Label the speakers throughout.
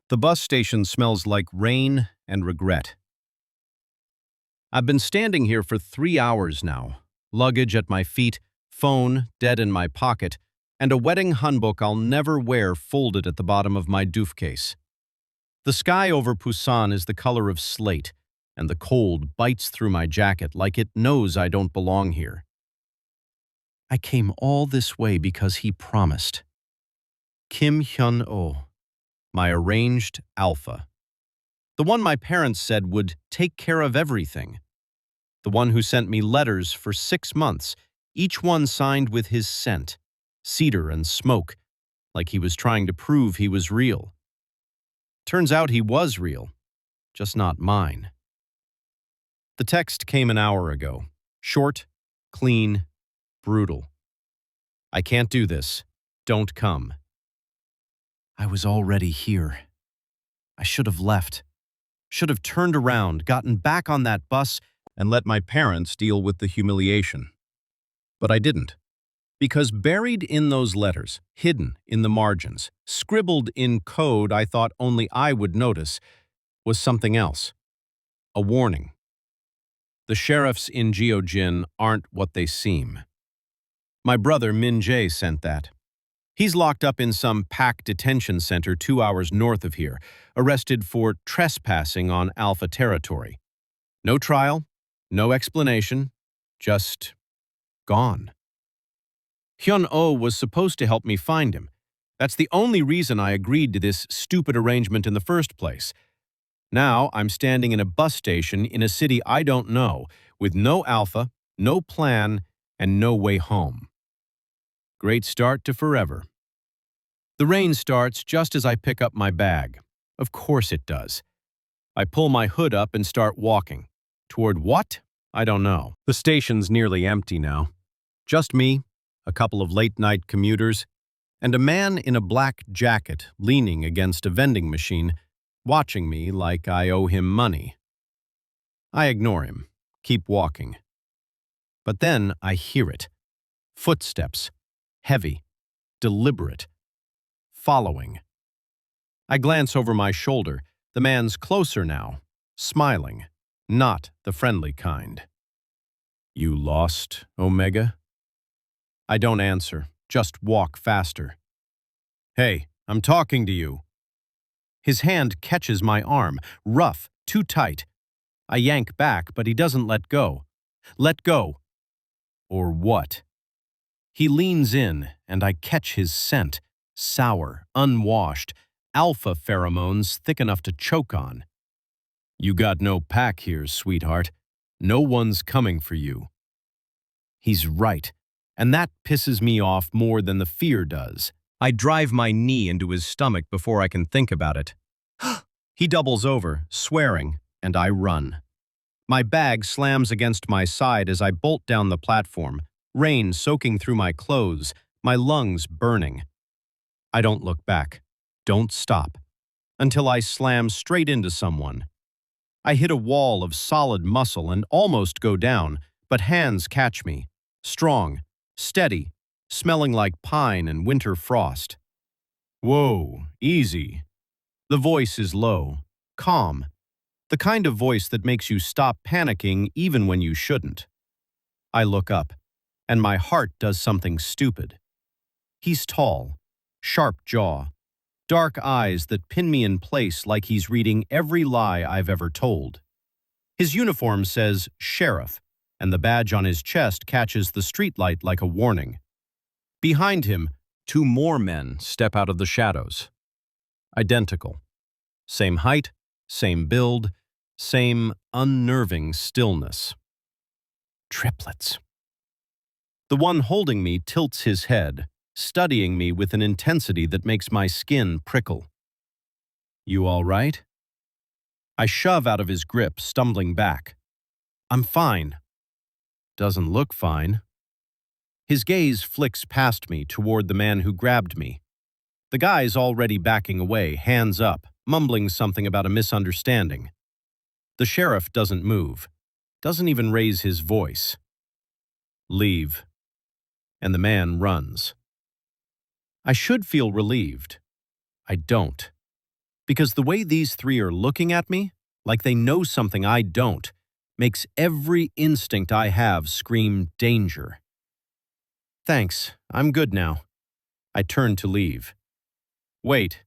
Speaker 1: The bus station smells like rain and regret. I've been standing here for 3 hours now, luggage at my feet, phone dead in my pocket, and a wedding hanbok I'll never wear folded at the bottom of my doof case. The sky over Busan is the color of slate, and the cold bites through my jacket like it knows I don't belong here. I came all this way because he promised. Kim Hyun-oh, my arranged alpha. The one my parents said would take care of everything. The one who sent me letters for 6 months, each one signed with his scent, cedar and smoke, like he was trying to prove he was real. Turns out he was real, just not mine. The text came an hour ago. Short, clean, brutal. I can't do this. Don't come. I was already here. I should have left. Should have turned around, gotten back on that bus, and let my parents deal with the humiliation. But I didn't. Because buried in those letters, hidden in the margins, scribbled in code I thought only I would notice, was something else. A warning. The sheriffs in Jeojin aren't what they seem. My brother Min-jae sent that. He's locked up in some PAC detention center 2 hours north of here, arrested for trespassing on Alpha territory. No trial, no explanation, just gone. Hyun-oh was supposed to help me find him. That's the only reason I agreed to this stupid arrangement in the first place. Now I'm standing in a bus station in a city I don't know, with no Alpha, no plan, and no way home. Great start to forever. The rain starts just as I pick up my bag. Of course it does. I pull my hood up and start walking. Toward what? I don't know. The station's nearly empty now. Just me, a couple of late-night commuters, and a man in a black jacket leaning against a vending machine, watching me like I owe him money. I ignore him, keep walking. But then I hear it. Footsteps. Heavy. Deliberate. Following. I glance over my shoulder. The man's closer now, smiling, not the friendly kind. You lost, Omega? I don't answer, just walk faster. Hey, I'm talking to you. His hand catches my arm, rough, too tight. I yank back, but he doesn't let go. Let go. Or what? He leans in, and I catch his scent, sour, unwashed, alpha pheromones thick enough to choke on. You got no pack here, sweetheart. No one's coming for you. He's right, and that pisses me off more than the fear does. I drive my knee into his stomach before I can think about it. He doubles over, swearing, and I run. My bag slams against my side as I bolt down the platform, rain soaking through my clothes, my lungs burning. I don't look back, don't stop, until I slam straight into someone. I hit a wall of solid muscle and almost go down, but hands catch me, strong, steady, smelling like pine and winter frost. Whoa, easy. The voice is low, calm, the kind of voice that makes you stop panicking even when you shouldn't. I look up, and my heart does something stupid. He's tall, sharp jaw, dark eyes that pin me in place like he's reading every lie I've ever told. His uniform says sheriff, and the badge on his chest catches the streetlight like a warning. Behind him, 2 more men step out of the shadows. Identical. Same height, same build, same unnerving stillness. Triplets. The one holding me tilts his head, studying me with an intensity that makes my skin prickle. You all right? I shove out of his grip, stumbling back. I'm fine. Doesn't look fine. His gaze flicks past me toward the man who grabbed me. The guy's already backing away, hands up, mumbling something about a misunderstanding. The sheriff doesn't move, doesn't even raise his voice. Leave. And the man runs. I should feel relieved. I don't. Because the way these three are looking at me, like they know something I don't, makes every instinct I have scream danger. Thanks, I'm good now. I turn to leave. Wait.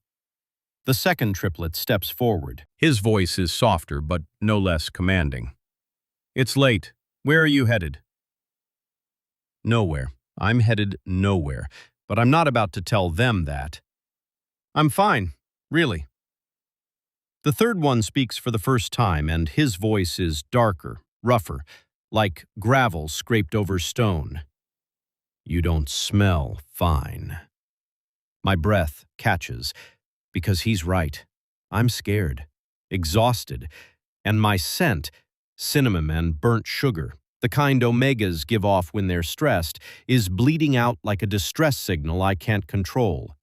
Speaker 1: The second triplet steps forward. His voice is softer, but no less commanding. It's late. Where are you headed? Nowhere. I'm headed nowhere, but I'm not about to tell them that. I'm fine, really. The third one speaks for the first time, and his voice is darker, rougher, like gravel scraped over stone. You don't smell fine. My breath catches, because he's right. I'm scared, exhausted, and my scent, cinnamon and burnt sugar, the kind omegas give off when they're stressed, is bleeding out like a distress signal I can't control.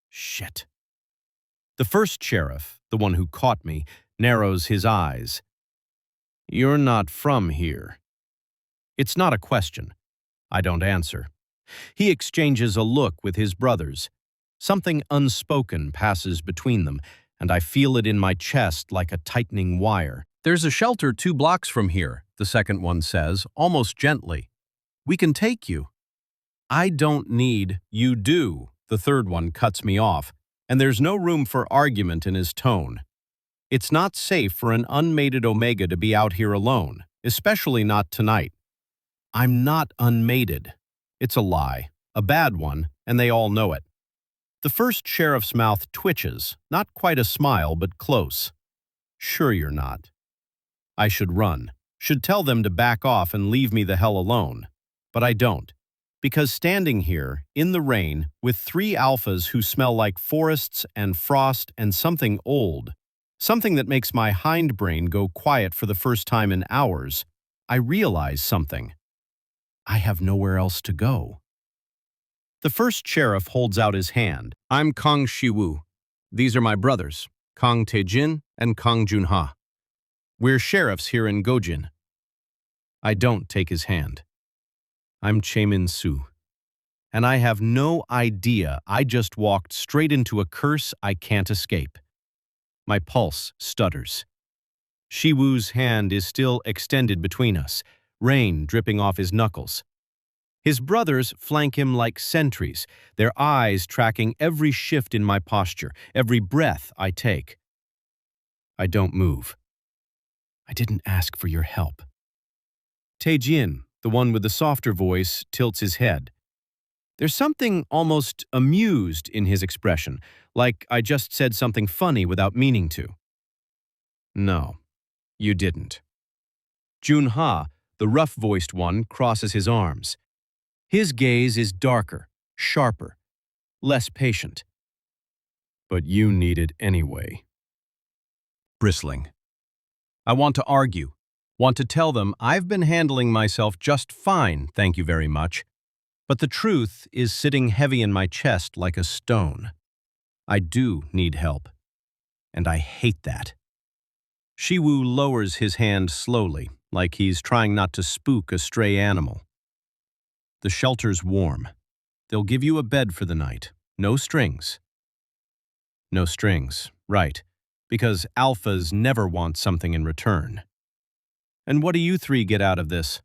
Speaker 1: Shit. The first sheriff, the one who caught me, narrows his eyes. You're not from here. It's not a question. I don't answer. He exchanges a look with his brothers. Something unspoken passes between them, and I feel it in my chest like a tightening wire. There's a shelter 2 blocks from here, the second one says, almost gently. We can take you. I don't need, you do, the third one cuts me off, and there's no room for argument in his tone. It's not safe for an unmated Omega to be out here alone, especially not tonight. I'm not unmated. It's a lie, a bad one, and they all know it. The first sheriff's mouth twitches, not quite a smile, but close. Sure you're not. I should run, should tell them to back off and leave me the hell alone. But I don't, because standing here, in the rain, with 3 alphas who smell like forests and frost and something old, something that makes my hindbrain go quiet for the first time in hours, I realize something. I have nowhere else to go. The first sheriff holds out his hand. I'm Kang Shi-woo. These are my brothers, Kang Tae-jin and Kang Joon-ha. We're sheriffs here in Gojin. I don't take his hand. I'm Chae Min-su. And I have no idea I just walked straight into a curse I can't escape. My pulse stutters. Shi-woo's hand is still extended between us, rain dripping off his knuckles. His brothers flank him like sentries, their eyes tracking every shift in my posture, every breath I take. I don't move. I didn't ask for your help. Tae-jin, the one with the softer voice, tilts his head. There's something almost amused in his expression, like I just said something funny without meaning to. No, you didn't. Joon-ha, the rough-voiced one, crosses his arms. His gaze is darker, sharper, less patient. But you need it anyway. Bristling. I want to argue, want to tell them I've been handling myself just fine, thank you very much. But the truth is sitting heavy in my chest like a stone. I do need help, and I hate that. Shi-woo lowers his hand slowly, like he's trying not to spook a stray animal. The shelter's warm. They'll give you a bed for the night. No strings. No strings, right, because alphas never want something in return. And what do you 3 get out of this?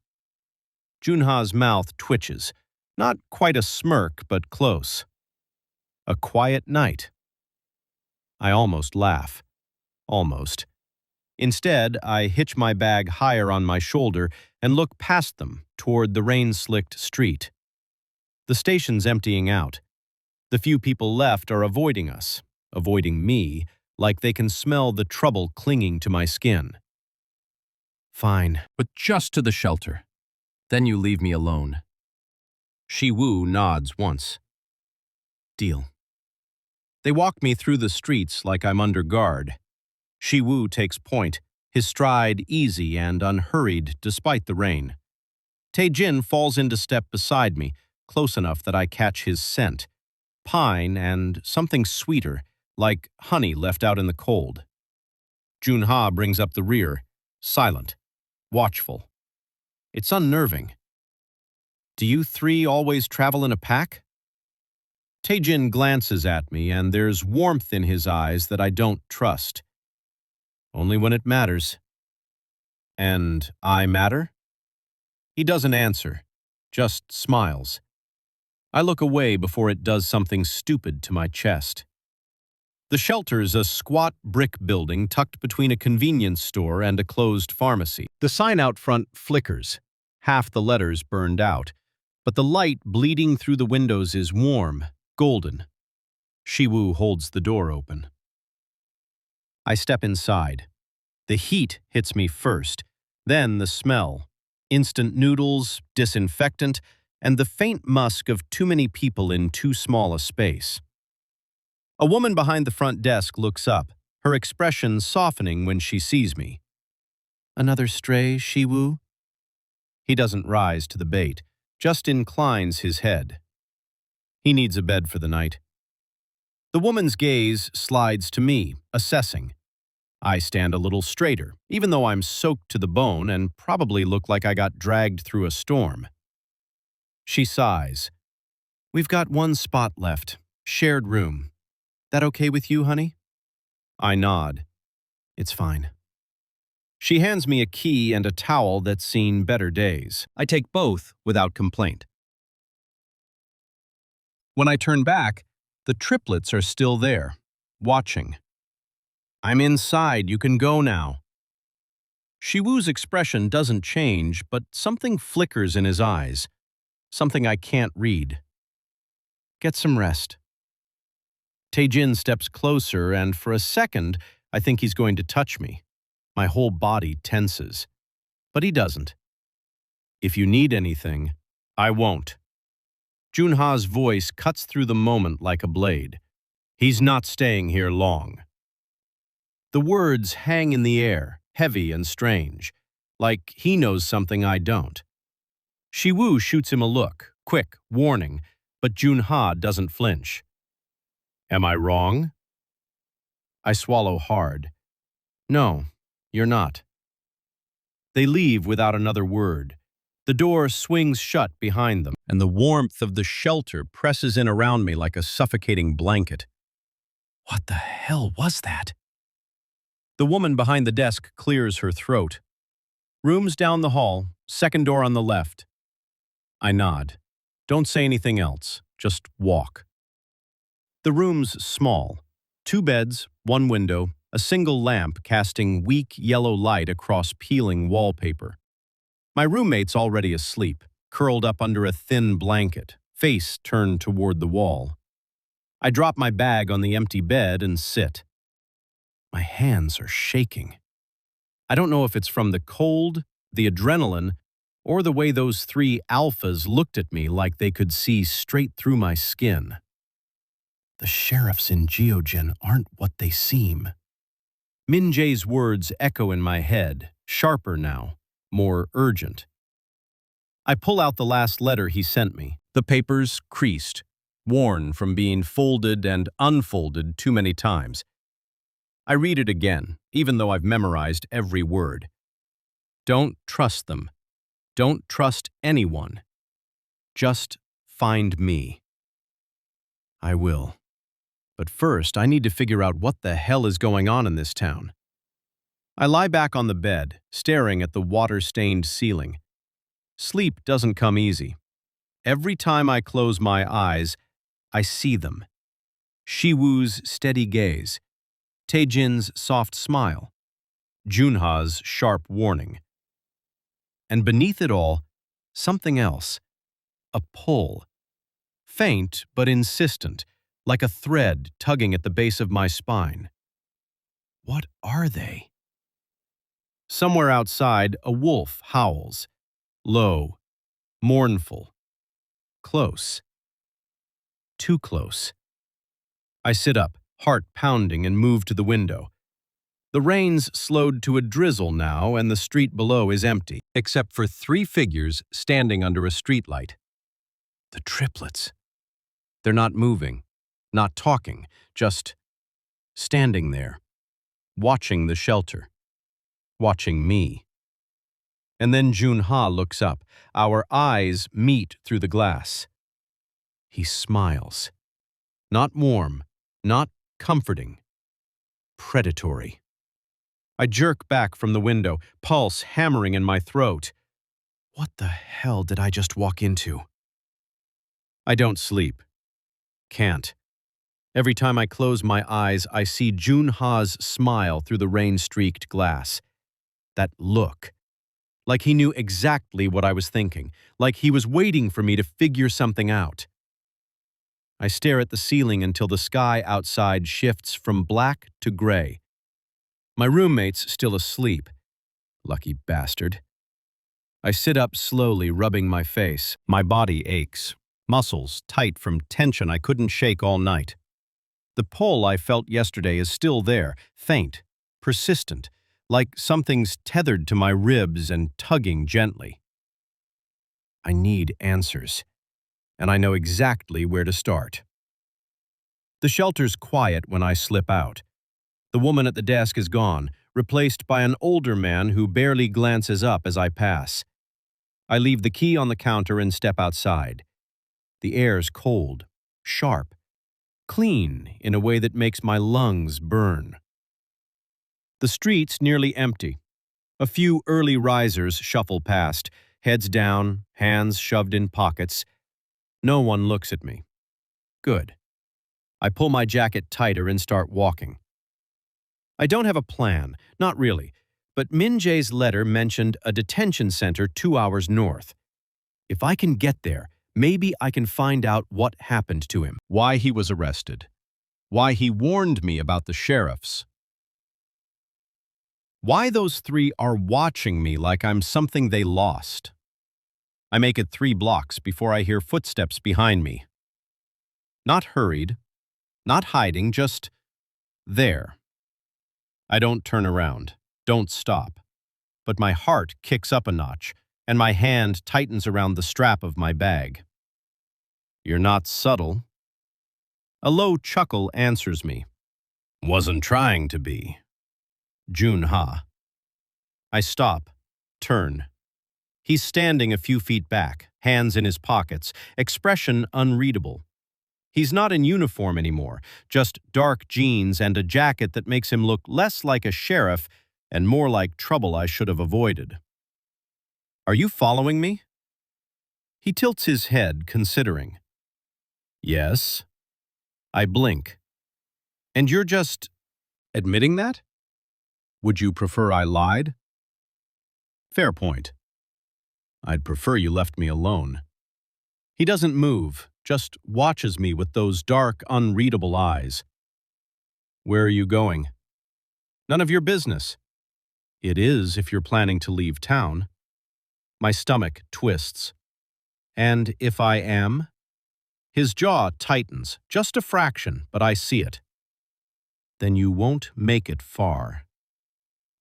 Speaker 1: Joon-ha's mouth twitches. Not quite a smirk, but close. A quiet night. I almost laugh. Almost. Instead, I hitch my bag higher on my shoulder and look past them toward the rain-slicked street. The station's emptying out. The few people left are avoiding us, avoiding me, like they can smell the trouble clinging to my skin. Fine, but just to the shelter. Then you leave me alone. Shi-woo nods once. Deal. They walk me through the streets like I'm under guard. Shi-woo takes point, his stride easy and unhurried despite the rain. Tae-jin falls into step beside me, close enough that I catch his scent. Pine and something sweeter, like honey left out in the cold. Joon-ha brings up the rear, silent, watchful. It's unnerving. Do you 3 always travel in a pack? Tae-jin glances at me, and there's warmth in his eyes that I don't trust. Only when it matters. And I matter? He doesn't answer, just smiles. I look away before it does something stupid to my chest. The shelter's a squat brick building tucked between a convenience store and a closed pharmacy. The sign out front flickers, half the letters burned out, but the light bleeding through the windows is warm, golden. Shi-woo holds the door open. I step inside. The heat hits me first, then the smell. Instant noodles, disinfectant, and the faint musk of too many people in too small a space. A woman behind the front desk looks up, her expression softening when she sees me. "Another stray, Shi-woo?" He doesn't rise to the bait, just inclines his head. He needs a bed for the night. The woman's gaze slides to me, assessing. I stand a little straighter, even though I'm soaked to the bone and probably look like I got dragged through a storm. She sighs. "We've got one spot left, shared room. That okay with you, honey?" I nod. "It's fine." She hands me a key and a towel that's seen better days. I take both without complaint. When I turn back, the triplets are still there, watching. "I'm inside, you can go now." Shi-woo's expression doesn't change, but something flickers in his eyes, something I can't read. "Get some rest." Tae-jin steps closer, and for a second, I think he's going to touch me. My whole body tenses. But he doesn't. "If you need anything, I won't." Joon-ha's voice cuts through the moment like a blade. "He's not staying here long." The words hang in the air, heavy and strange, like he knows something I don't. Shi-woo shoots him a look, quick, warning, but Joon-ha doesn't flinch. "Am I wrong?" I swallow hard. "No, you're not." They leave without another word. The door swings shut behind them, and the warmth of the shelter presses in around me like a suffocating blanket. What the hell was that? The woman behind the desk clears her throat. "Rooms down the hall, second door on the left." I nod. Don't say anything else, just walk. The room's small. 2 beds, 1 window, a single lamp casting weak yellow light across peeling wallpaper. My roommate's already asleep, curled up under a thin blanket, face turned toward the wall. I drop my bag on the empty bed and sit. My hands are shaking. I don't know if it's from the cold, the adrenaline, or the way those 3 alphas looked at me like they could see straight through my skin. The sheriffs in Geogen aren't what they seem. Min-jae's words echo in my head, sharper now, more urgent. I pull out the last letter he sent me. The paper's creased, worn from being folded and unfolded too many times. I read it again, even though I've memorized every word. Don't trust them. Don't trust anyone. Just find me. I will. But first, I need to figure out what the hell is going on in this town. I lie back on the bed, staring at the water-stained ceiling. Sleep doesn't come easy. Every time I close my eyes, I see them. Shi-woo's steady gaze, Tae-jin's soft smile, Joon-ha's sharp warning. And beneath it all, something else. A pull. Faint but insistent, like a thread tugging at the base of my spine. What are they? Somewhere outside, a wolf howls. Low, mournful, close. Too close. I sit up, heart pounding, and move to the window. The rain's slowed to a drizzle now, and the street below is empty, except for 3 figures standing under a streetlight. The triplets. They're not moving, not talking, just standing there, watching the shelter, watching me. And then Joon-ha looks up. Our eyes meet through the glass. He smiles. Not warm, not comforting, predatory. I jerk back from the window, pulse hammering in my throat. What the hell did I just walk into? I don't sleep. Can't. Every time I close my eyes, I see Joon-ha's smile through the rain-streaked glass. That look. Like he knew exactly what I was thinking. Like he was waiting for me to figure something out. I stare at the ceiling until the sky outside shifts from black to gray. My roommate's still asleep. Lucky bastard. I sit up slowly, rubbing my face. My body aches. Muscles tight from tension I couldn't shake all night. The pull I felt yesterday is still there, faint, persistent, like something's tethered to my ribs and tugging gently. I need answers, and I know exactly where to start. The shelter's quiet when I slip out. The woman at the desk is gone, replaced by an older man who barely glances up as I pass. I leave the key on the counter and step outside. The air's cold, sharp, clean in a way that makes my lungs burn. The street's nearly empty. A few early risers shuffle past, heads down, hands shoved in pockets. No one looks at me. Good. I pull my jacket tighter and start walking. I don't have a plan, not really, but Min-jae's letter mentioned a detention center 2 hours north. If I can get there, maybe I can find out what happened to him, why he was arrested, why he warned me about the sheriffs, why those three are watching me like I'm something they lost. I make it 3 blocks before I hear footsteps behind me. Not hurried, not hiding, just there. I don't turn around, don't stop, but my heart kicks up a notch, and my hand tightens around the strap of my bag. You're not subtle. A low chuckle answers me. Wasn't trying to be. Joon-ha. I stop, turn. He's standing a few feet back, hands in his pockets, expression unreadable. He's not in uniform anymore, just dark jeans and a jacket that makes him look less like a sheriff and more like trouble I should have avoided. Are you following me? He tilts his head, considering. Yes. I blink. And you're just admitting that? Would you prefer I lied? Fair point. I'd prefer you left me alone. He doesn't move, just watches me with those dark, unreadable eyes. Where are you going? None of your business. It is if you're planning to leave town. My stomach twists. And if I am? His jaw tightens, just a fraction, but I see it. Then you won't make it far.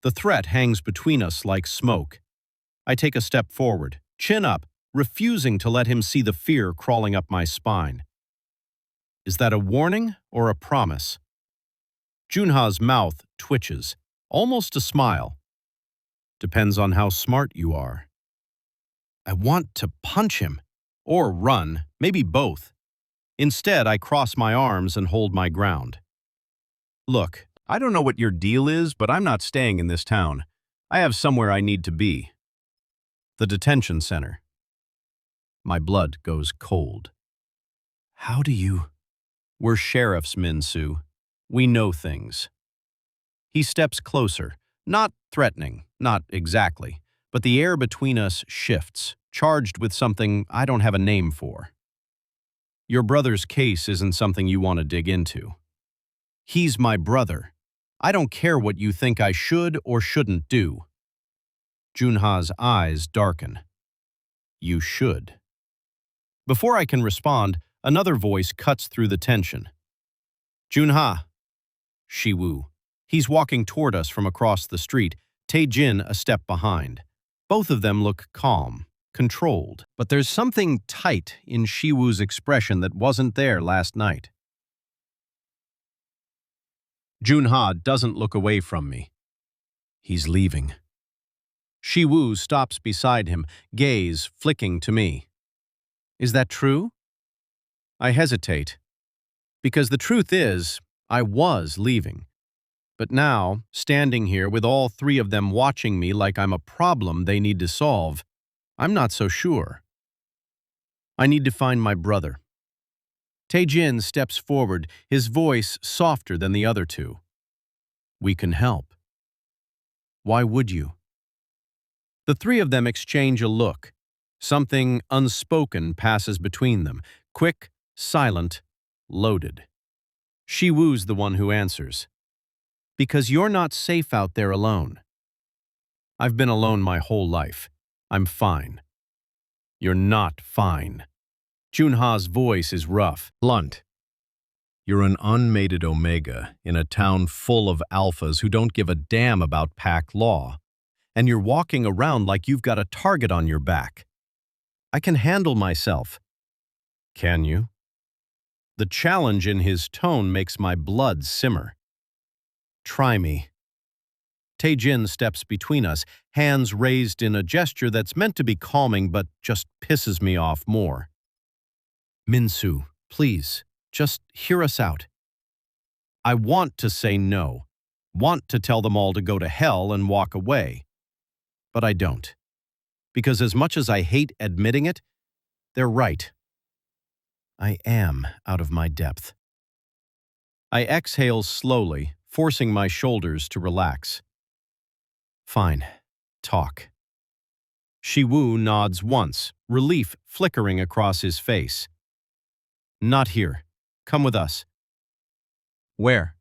Speaker 1: The threat hangs between us like smoke. I take a step forward, chin up, refusing to let him see the fear crawling up my spine. Is that a warning or a promise? Joon-ha's mouth twitches, almost a smile. Depends on how smart you are. I want to punch him, or run, maybe both. Instead, I cross my arms and hold my ground. Look, I don't know what your deal is, but I'm not staying in this town. I have somewhere I need to be. The detention center. My blood goes cold. How do you? We're sheriffs, Min-su. We know things. He steps closer, not threatening, not exactly, but the air between us shifts, charged with something I don't have a name for. Your brother's case isn't something you want to dig into. He's my brother. I don't care what you think I should or shouldn't do. Joon-ha's eyes darken. You should. Before I can respond, another voice cuts through the tension. Joon-ha. Shi-woo. He's walking toward us from across the street, Tae-jin a step behind. Both of them look calm, controlled, but there's something tight in Shi-woo's expression that wasn't there last night. Joon-ha doesn't look away from me. He's leaving. Shi-woo stops beside him, gaze flicking to me. Is that true? I hesitate. Because the truth is, I was leaving. But now, standing here with all three of them watching me like I'm a problem they need to solve, I'm not so sure. I need to find my brother. Tae-jin steps forward, his voice softer than the other two. We can help. Why would you? The three of them exchange a look. Something unspoken passes between them, quick, silent, loaded. Shi-woo's the one who answers. Because you're not safe out there alone. I've been alone my whole life. I'm fine. You're not fine. Joon-ha's voice is rough, blunt. You're an unmated omega in a town full of alphas who don't give a damn about pack law. And you're walking around like you've got a target on your back. I can handle myself. Can you? The challenge in his tone makes my blood simmer. Try me. Tae-jin steps between us, hands raised in a gesture that's meant to be calming but just pisses me off more. Min-su, please, just hear us out. I want to say no, want to tell them all to go to hell and walk away. But I don't. Because as much as I hate admitting it, they're right. I am out of my depth. I exhale slowly, forcing my shoulders to relax. Fine. Talk. Shi-woo nods once, relief flickering across his face. Not here. Come with us. Where?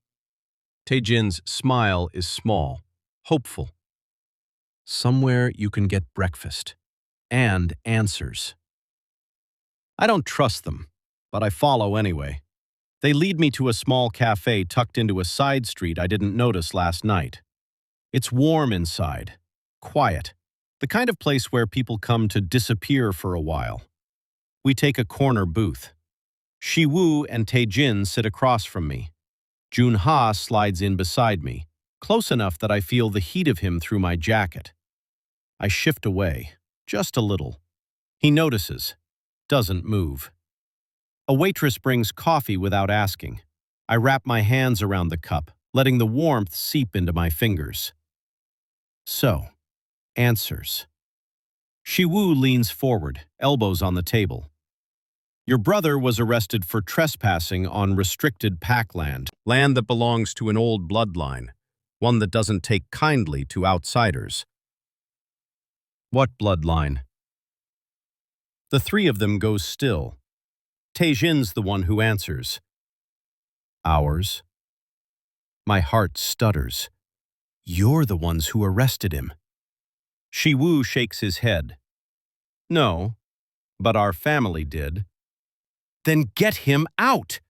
Speaker 1: Tae-jin's smile is small, hopeful. Somewhere you can get breakfast. And answers. I don't trust them, but I follow anyway. They lead me to a small cafe tucked into a side street I didn't notice last night. It's warm inside, quiet, the kind of place where people come to disappear for a while. We take a corner booth. Shi-woo and Tae-jin sit across from me. Joon-ha slides in beside me, close enough that I feel the heat of him through my jacket. I shift away, just a little. He notices, doesn't move. A waitress brings coffee without asking. I wrap my hands around the cup, letting the warmth seep into my fingers. So, answers. Shi-woo leans forward, elbows on the table. Your brother was arrested for trespassing on restricted pack land that belongs to an old bloodline, one that doesn't take kindly to outsiders. What bloodline? The three of them go still. Tae-jin's the one who answers. Ours. My heart stutters. You're the ones who arrested him. Shi-woo shakes his head. No, but our family did. Then get him out!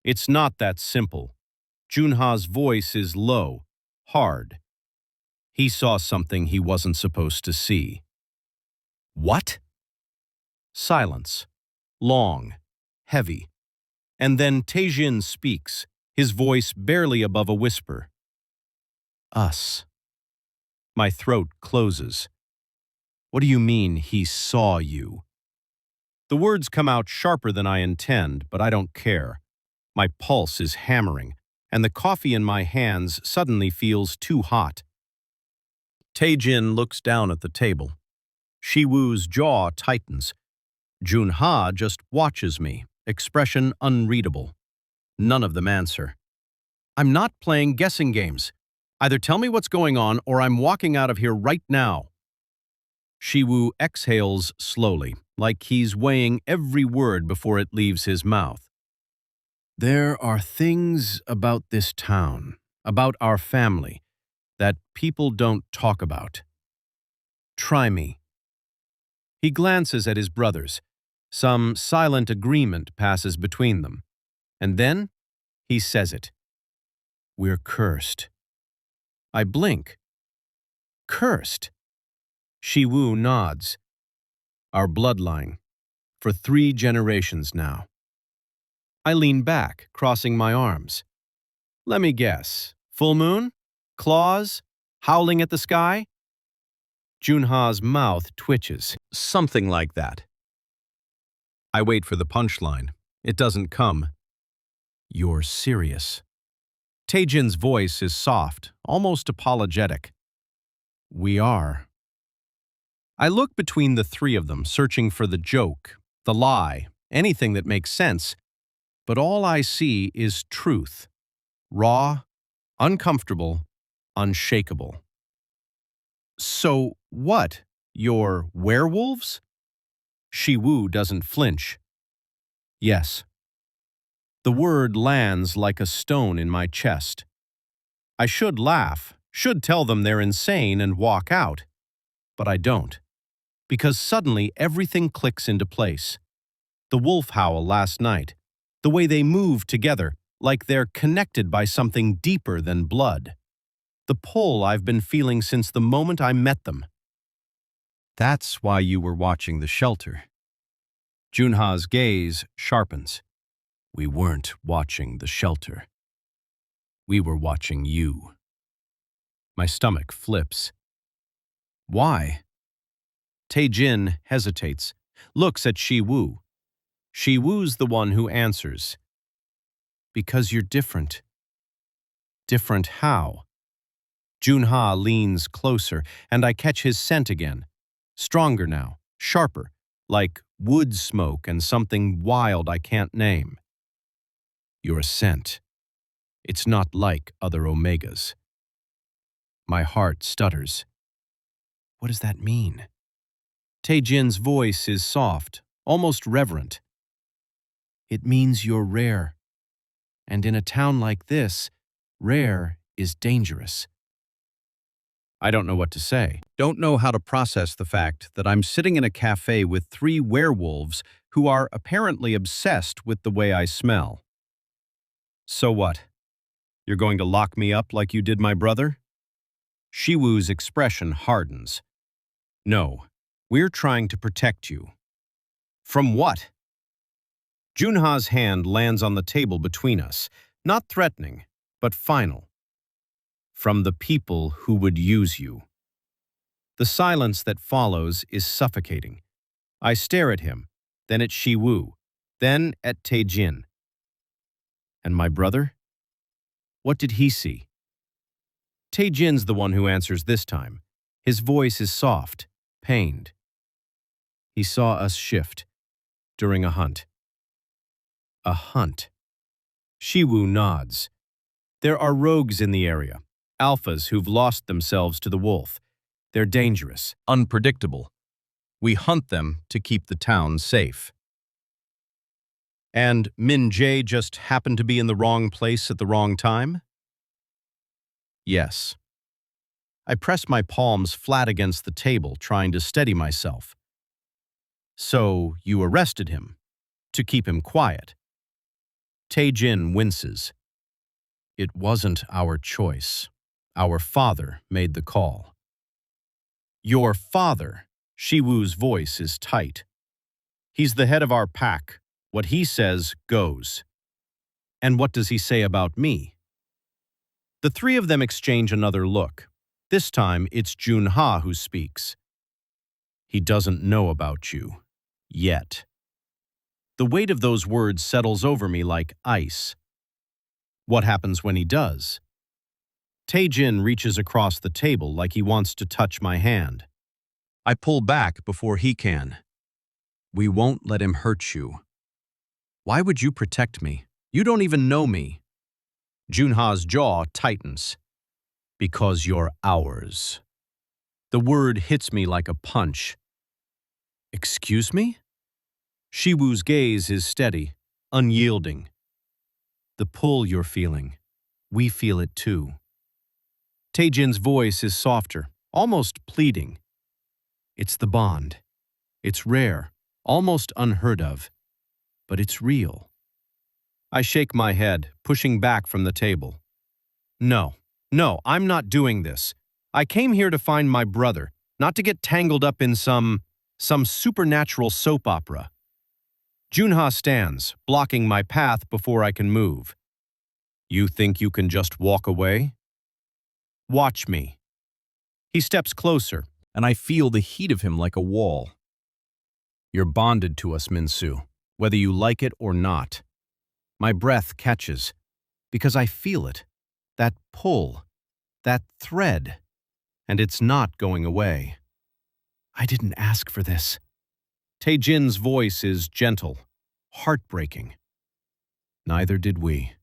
Speaker 1: It's not that simple. Joon-ha's voice is low, hard. He saw something he wasn't supposed to see. What? Silence. Long. Heavy. And then Tae-jin speaks, his voice barely above a whisper. Us. My throat closes. What do you mean he saw you? The words come out sharper than I intend, but I don't care. My pulse is hammering, and the coffee in my hands suddenly feels too hot. Tae-jin looks down at the table. Shi-woo's jaw tightens. Joon-ha just watches me, expression unreadable. None of them answer. I'm not playing guessing games. Either tell me what's going on or I'm walking out of here right now. Shi-woo exhales slowly, like he's weighing every word before it leaves his mouth. There are things about this town, about our family, that people don't talk about. Try me. He glances at his brothers. Some silent agreement passes between them. And then he says it. We're cursed. I blink. Cursed. Shi-woo nods. Our bloodline. For 3 generations now. I lean back, crossing my arms. Let me guess. Full moon? Claws? Howling at the sky? Joon-ha's mouth twitches. Something like that. I wait for the punchline. It doesn't come. You're serious. Tae-jin's voice is soft, almost apologetic. We are. I look between the three of them, searching for the joke, the lie, anything that makes sense, but all I see is truth. Raw, uncomfortable, unshakable. So what? You're werewolves? Shi-woo doesn't flinch. Yes. The word lands like a stone in my chest. I should laugh, should tell them they're insane and walk out. But I don't. Because suddenly everything clicks into place. The wolf howl last night, the way they move together, like they're connected by something deeper than blood. The pull I've been feeling since the moment I met them. That's why you were watching The Shelter. Joon-ha's gaze sharpens. We weren't watching The Shelter. We were watching you. My stomach flips. Why? Tae-jin hesitates, looks at Shi-woo. Shi-woo's the one who answers. Because you're different. Different how? Joon-ha leans closer, and I catch his scent again. Stronger now, sharper, like wood smoke and something wild I can't name. Your scent. It's not like other omegas. My heart stutters. What does that mean? Tae-jin's voice is soft, almost reverent. It means you're rare. And in a town like this, rare is dangerous. I don't know what to say. Don't know how to process the fact that I'm sitting in a cafe with three werewolves who are apparently obsessed with the way I smell. So what? You're going to lock me up like you did my brother? Shi-woo's expression hardens. No, we're trying to protect you. From what? Joon-ha's hand lands on the table between us, not threatening, but final. From the people who would use you. The silence that follows is suffocating. I stare at him, then at Shi-woo, then at Tae-jin. And my brother? What did he see? Tae-jin's the one who answers this time. His voice is soft, pained. He saw us shift during a hunt. A hunt. Shi-woo nods. There are rogues in the area, alphas who've lost themselves to the wolf. They're dangerous, unpredictable. We hunt them to keep the town safe. And Min-jae just happened to be in the wrong place at the wrong time? Yes. I press my palms flat against the table, trying to steady myself. So you arrested him, to keep him quiet. Tae-jin winces. It wasn't our choice. Our father made the call. Your father? Shi-woo's voice is tight. He's the head of our pack. What he says goes. And what does he say about me? The three of them exchange another look. This time, it's Joon-ha who speaks. He doesn't know about you. Yet. The weight of those words settles over me like ice. What happens when he does? Tae-jin reaches across the table like he wants to touch my hand. I pull back before he can. We won't let him hurt you. Why would you protect me? You don't even know me. Joon-ha's jaw tightens. Because you're ours. The word hits me like a punch. Excuse me? Shi-woo's gaze is steady, unyielding. The pull you're feeling, we feel it too. Tae-jin's voice is softer, almost pleading. It's the bond. It's rare, almost unheard of, but it's real. I shake my head, pushing back from the table. No, I'm not doing this. I came here to find my brother, not to get tangled up in some supernatural soap opera. Joon-ha stands, blocking my path before I can move. You think you can just walk away? Watch me. He steps closer, and I feel the heat of him like a wall. You're bonded to us, Min-su, whether you like it or not. My breath catches, because I feel it, that pull, that thread, and it's not going away. I didn't ask for this. Tae-jin's voice is gentle, heartbreaking. Neither did we.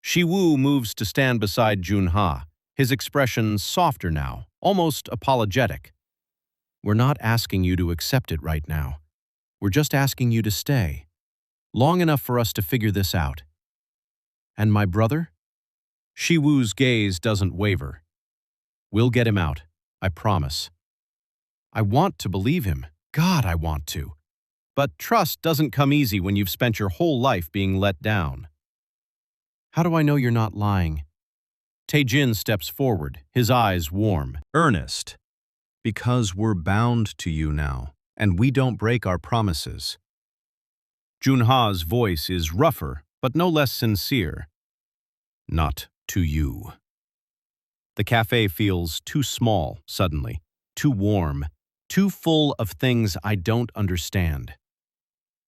Speaker 1: Shi-woo moves to stand beside Joon-ha, his expression softer now, almost apologetic. We're not asking you to accept it right now. We're just asking you to stay, long enough for us to figure this out. And my brother? Shi-woo's gaze doesn't waver. We'll get him out, I promise. I want to believe him. God, I want to. But trust doesn't come easy when you've spent your whole life being let down. How do I know you're not lying? Tae-jin steps forward, his eyes warm, earnest. Because we're bound to you now, and we don't break our promises. Joon-ha's voice is rougher, but no less sincere. Not to you. The cafe feels too small, suddenly, too warm, too full of things I don't understand.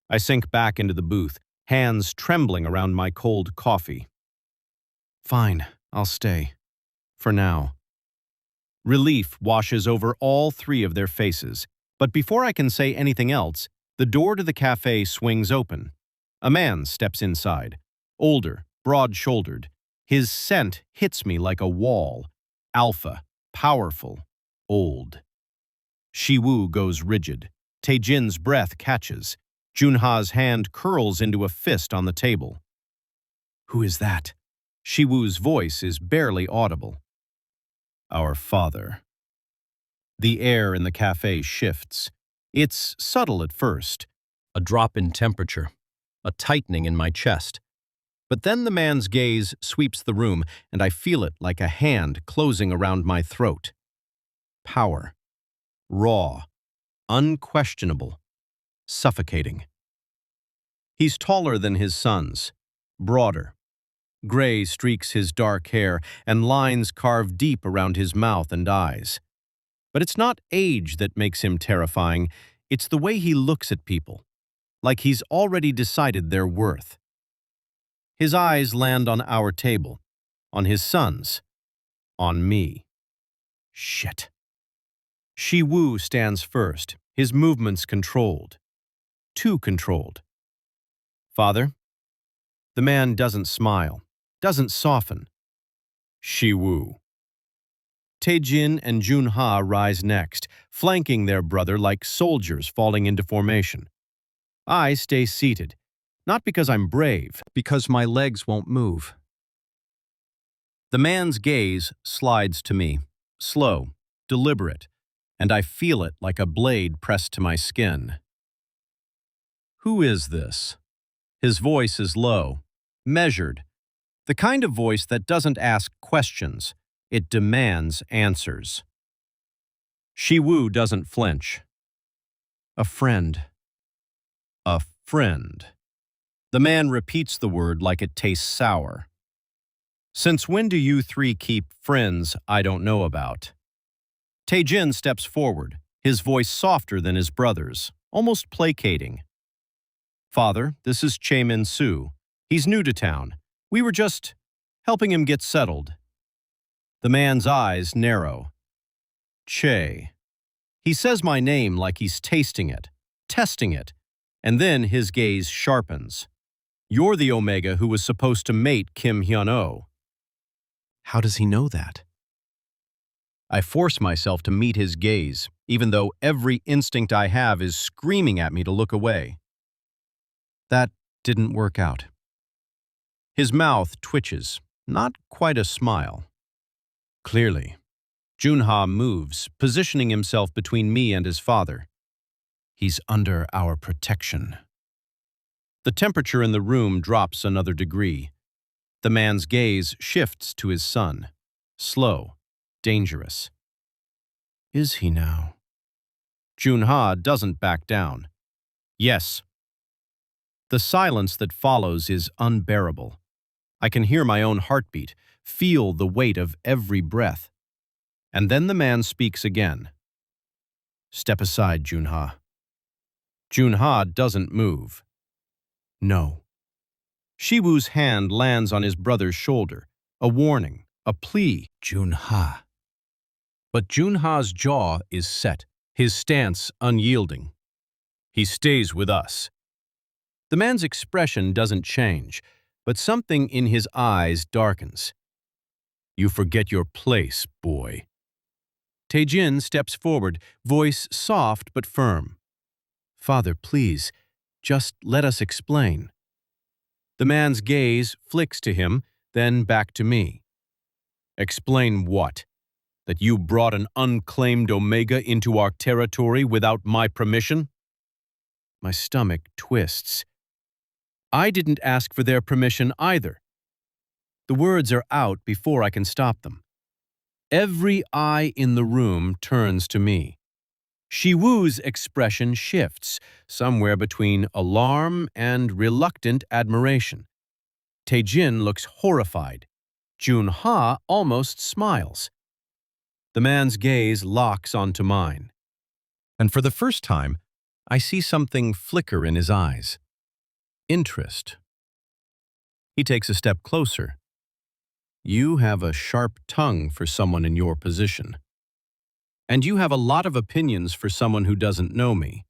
Speaker 1: I sink back into the booth, hands trembling around my cold coffee. Fine, I'll stay. For now. Relief washes over all three of their faces, but before I can say anything else, the door to the cafe swings open. A man steps inside, older, broad-shouldered. His scent hits me like a wall. Alpha, powerful, old. Shi-woo goes rigid. Tae-jin's breath catches. Joon-ha's hand curls into a fist on the table. Who is that? Shi-woo's voice is barely audible. Our father. The air in the cafe shifts. It's subtle at first. A drop in temperature. A tightening in my chest. But then the man's gaze sweeps the room, and I feel it like a hand closing around my throat. Power. Raw. Unquestionable. Suffocating. He's taller than his sons. Broader. Gray streaks his dark hair, and lines carve deep around his mouth and eyes. But it's not age that makes him terrifying, it's the way he looks at people, like he's already decided their worth. His eyes land on our table, on his sons, on me. Shit. Shi-woo stands first, his movements controlled. Too controlled. Father? The man doesn't smile. Doesn't soften. Shi-woo. Tae-jin and Joon-ha rise next, flanking their brother like soldiers falling into formation. I stay seated, not because I'm brave, because my legs won't move. The man's gaze slides to me, slow, deliberate, and I feel it like a blade pressed to my skin. Who is this? His voice is low, measured, the kind of voice that doesn't ask questions, it demands answers. Shi-woo doesn't flinch. A friend. A friend. The man repeats the word like it tastes sour. Since when do you three keep friends I don't know about? Tae-jin steps forward, his voice softer than his brother's, almost placating. Father, this is Chae Min-su. He's new to town. We were just helping him get settled. The man's eyes narrow. Chae. He says my name like he's tasting it, testing it, and then his gaze sharpens. You're the Omega who was supposed to mate Kim Hyun-oh. How does he know that? I force myself to meet his gaze, even though every instinct I have is screaming at me to look away. That didn't work out. His mouth twitches, not quite a smile. Clearly. Joon-ha moves, positioning himself between me and his father. He's under our protection. The temperature in the room drops another degree. The man's gaze shifts to his son. Slow, dangerous. Is he now? Joon-ha doesn't back down. Yes. The silence that follows is unbearable. I can hear my own heartbeat, feel the weight of every breath. And then the man speaks again. Step aside, Joon-ha. Joon-ha doesn't move. No. Shi-woo's hand lands on his brother's shoulder, a warning, a plea. Joon-ha. But Joon-ha's jaw is set, his stance unyielding. He stays with us. The man's expression doesn't change, but something in his eyes darkens. You forget your place, boy. Tae-jin steps forward, voice soft but firm. Father, please, just let us explain. The man's gaze flicks to him, then back to me. Explain what? That you brought an unclaimed Omega into our territory without my permission? My stomach twists. I didn't ask for their permission either. The words are out before I can stop them. Every eye in the room turns to me. Shi-woo's expression shifts, somewhere between alarm and reluctant admiration. Tae-jin looks horrified. Joon-ha almost smiles. The man's gaze locks onto mine. And for the first time, I see something flicker in his eyes. Interest. He takes a step closer. You have a sharp tongue for someone in your position. And you have a lot of opinions for someone who doesn't know me.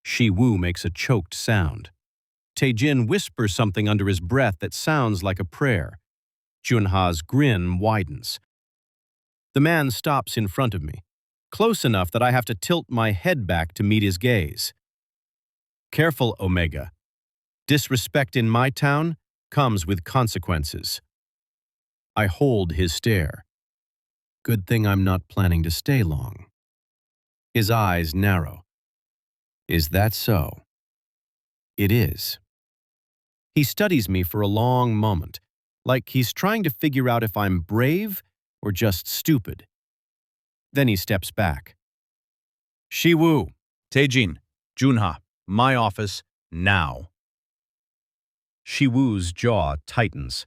Speaker 1: Shi-woo makes a choked sound. Tae-jin whispers something under his breath that sounds like a prayer. Joon-ha's grin widens. The man stops in front of me, close enough that I have to tilt my head back to meet his gaze. Careful, Omega. Disrespect in my town comes with consequences. I hold his stare. Good thing I'm not planning to stay long. His eyes narrow. Is that so? It is. He studies me for a long moment, like he's trying to figure out if I'm brave or just stupid. Then he steps back. Shi-woo, Tae-jin, Joon-ha, my office, now. Shi-woo's jaw tightens.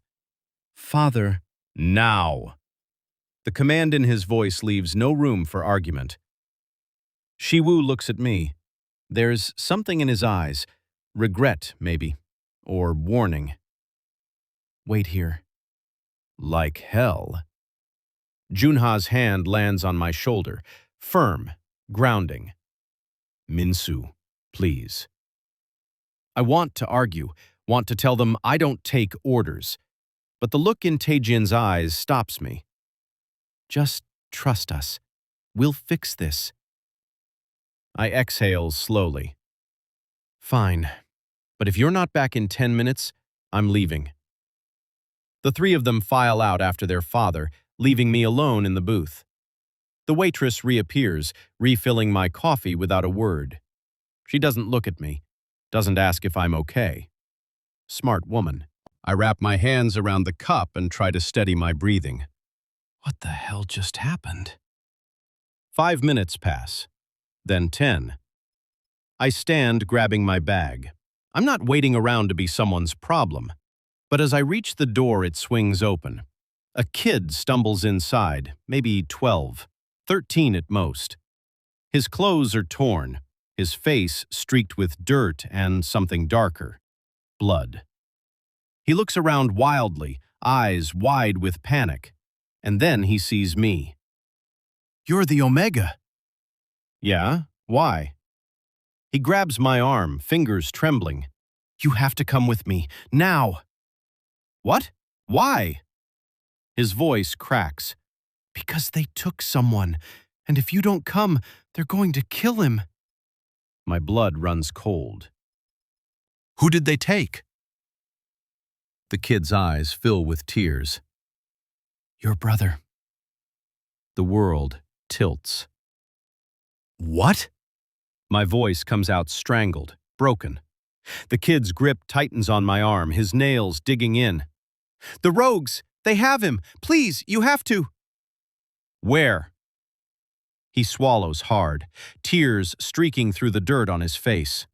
Speaker 1: Father, now. The command in his voice leaves no room for argument. Shi-woo looks at me. There's something in his eyes, regret maybe, or warning. Wait here. Like hell. Joon-ha's hand lands on my shoulder, firm, grounding. Min-su, please. I want to argue, want to tell them I don't take orders, but the look in Tae-jin's eyes stops me. Just trust us. We'll fix this. I exhale slowly. Fine, but if you're not back in 10 minutes, I'm leaving. The three of them file out after their father, leaving me alone in the booth. The waitress reappears, refilling my coffee without a word. She doesn't look at me, doesn't ask if I'm okay. Smart woman. I wrap my hands around the cup and try to steady my breathing. What the hell just happened? 5 minutes pass, then 10. I stand grabbing my bag. I'm not waiting around to be someone's problem. But as I reach the door, it swings open. A kid stumbles inside, maybe 12, 13 at most. His clothes are torn, his face streaked with dirt and something darker, blood. He looks around wildly, eyes wide with panic. And then he sees me. You're the Omega. Yeah? Why? He grabs my arm, fingers trembling. You have to come with me, now. What? Why? His voice cracks. Because they took someone, and if you don't come, they're going to kill him. My blood runs cold. Who did they take? The kid's eyes fill with tears. Your brother. The world tilts. What? My voice comes out strangled, broken. The kid's grip tightens on my arm, his nails digging in. The rogues! They have him! Please, you have to! Where? He swallows hard, tears streaking through the dirt on his face.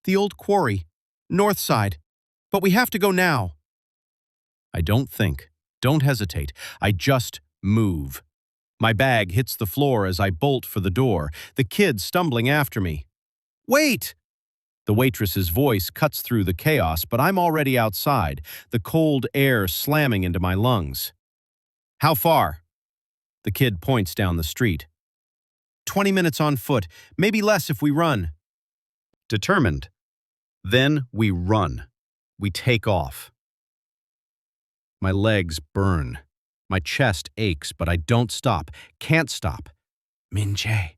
Speaker 1: The old quarry, north side. But we have to go now. I don't think. Don't hesitate. I just move. My bag hits the floor as I bolt for the door, the kid stumbling after me. Wait! The waitress's voice cuts through the chaos, but I'm already outside, the cold air slamming into my lungs. How far? The kid points down the street. 20 minutes on foot, maybe less if we run. Determined. Then we run. We take off. My legs burn. My chest aches, but I don't stop, can't stop. Min-jae.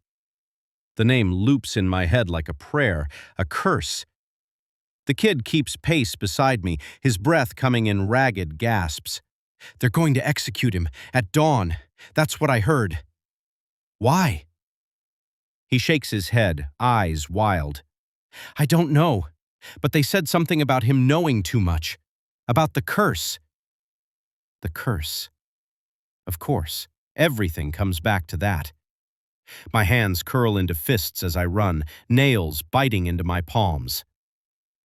Speaker 1: The name loops in my head like a prayer, a curse. The kid keeps pace beside me, his breath coming in ragged gasps. They're going to execute him at dawn. That's what I heard. Why? He shakes his head, eyes wild. I don't know, but they said something about him knowing too much. About the curse. The curse. Of course, everything comes back to that. My hands curl into fists as I run, nails biting into my palms.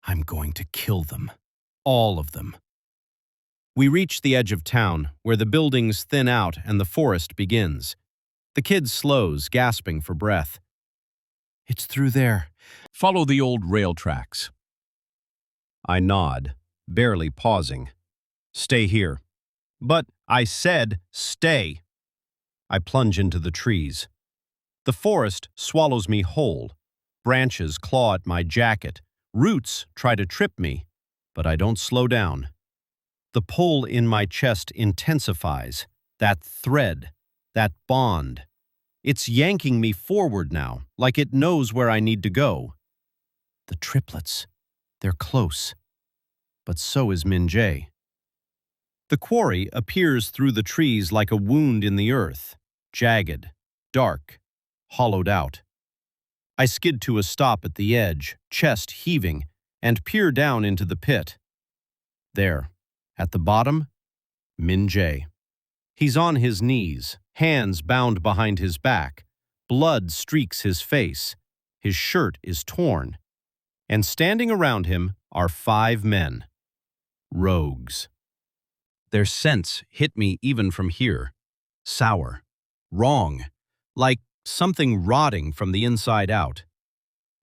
Speaker 1: I'm going to kill them. All of them. We reach the edge of town, where the buildings thin out and the forest begins. The kid slows, gasping for breath. It's through there.
Speaker 2: Follow the old rail tracks.
Speaker 1: I nod, barely pausing. Stay here. But I said stay. I plunge into the trees. The forest swallows me whole. Branches claw at my jacket. Roots try to trip me, but I don't slow down. The pull in my chest intensifies. That thread, that bond. It's yanking me forward now, like it knows where I need to go. The triplets. They're close. But so is Min-jae. The quarry appears through the trees like a wound in the earth, jagged, dark, hollowed out. I skid to a stop at the edge, chest heaving, and peer down into the pit. There, at the bottom, Min-jae. He's on his knees, hands bound behind his back. Blood streaks his face. His shirt is torn. And standing around him are 5 men. Rogues. Their scents hit me even from here. Sour. Wrong. Like something rotting from the inside out.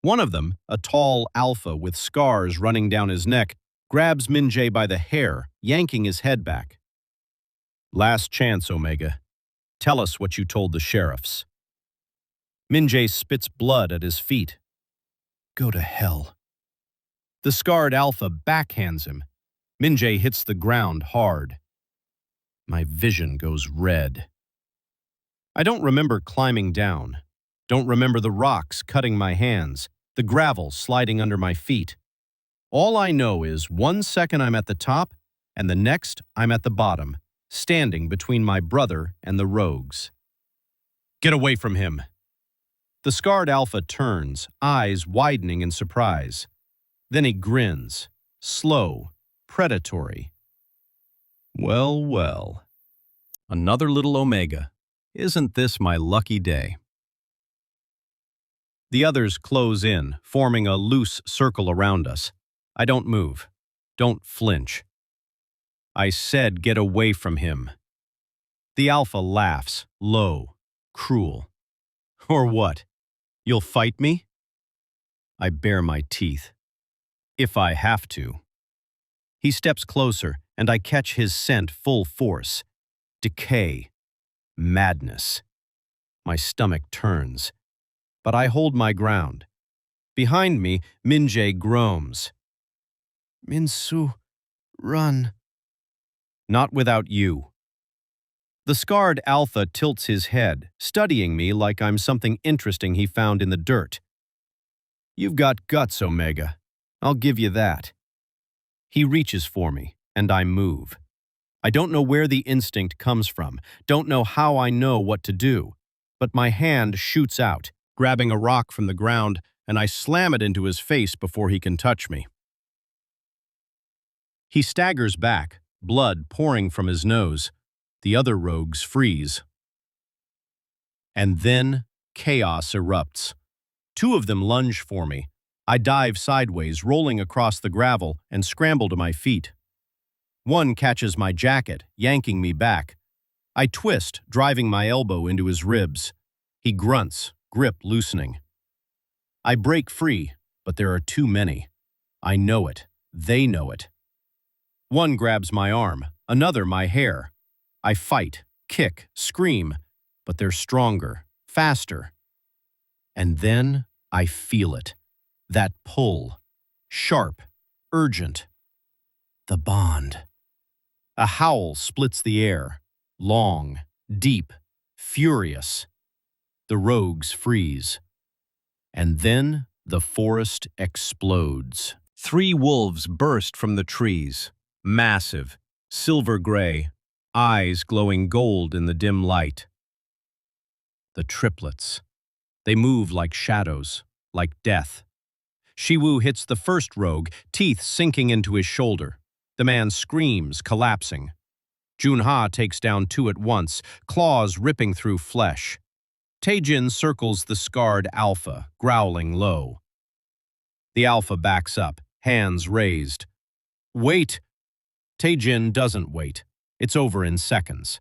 Speaker 1: One of them, a tall alpha with scars running down his neck, grabs Min-jae by the hair, yanking his head back. Last chance, Omega. Tell us what you told the sheriffs. Min-jae spits blood at his feet. Go to hell. The scarred alpha backhands him. Min-jae hits the ground hard. My vision goes red. I don't remember climbing down. Don't remember the rocks cutting my hands, the gravel sliding under my feet. All I know is 1 second I'm at the top, and the next I'm at the bottom, standing between my brother and the rogues. Get away from him. The scarred alpha turns, eyes widening in surprise. Then he grins, slow, predatory. Well, well. Another little Omega. Isn't this my lucky day? The others close in, forming a loose circle around us. I don't move. Don't flinch. I said get away from him. The alpha laughs, low, cruel. Or what? You'll fight me? I bare my teeth. If I have to. He steps closer, and I catch his scent full force. Decay. Madness. My stomach turns. But I hold my ground. Behind me, Min-jae groans. Min-su, run. Not without you. The scarred alpha tilts his head, studying me like I'm something interesting he found in the dirt. You've got guts, Omega. I'll give you that. He reaches for me, and I move. I don't know where the instinct comes from, don't know how I know what to do, but my hand shoots out, grabbing a rock from the ground, and I slam it into his face before he can touch me. He staggers back, blood pouring from his nose. The other rogues freeze. And then chaos erupts. 2 of them lunge for me. I dive sideways, rolling across the gravel, and scramble to my feet. One catches my jacket, yanking me back. I twist, driving my elbow into his ribs. He grunts, grip loosening. I break free, but there are too many. I know it. They know it. One grabs my arm, another my hair. I fight, kick, scream, but they're stronger, faster. And then I feel it. That pull. Sharp, urgent. The bond. A howl splits the air. Long, deep, furious. The rogues freeze. And then the forest explodes. 3 wolves burst from the trees. Massive, silver gray, eyes glowing gold in the dim light. The triplets. They move like shadows, like death. Shi-woo hits the first rogue, teeth sinking into his shoulder. The man screams, collapsing. Joon-ha takes down 2 at once, claws ripping through flesh. Tae-jin circles the scarred alpha, growling low. The alpha backs up, hands raised. Wait! Tae-jin doesn't wait. It's over in seconds.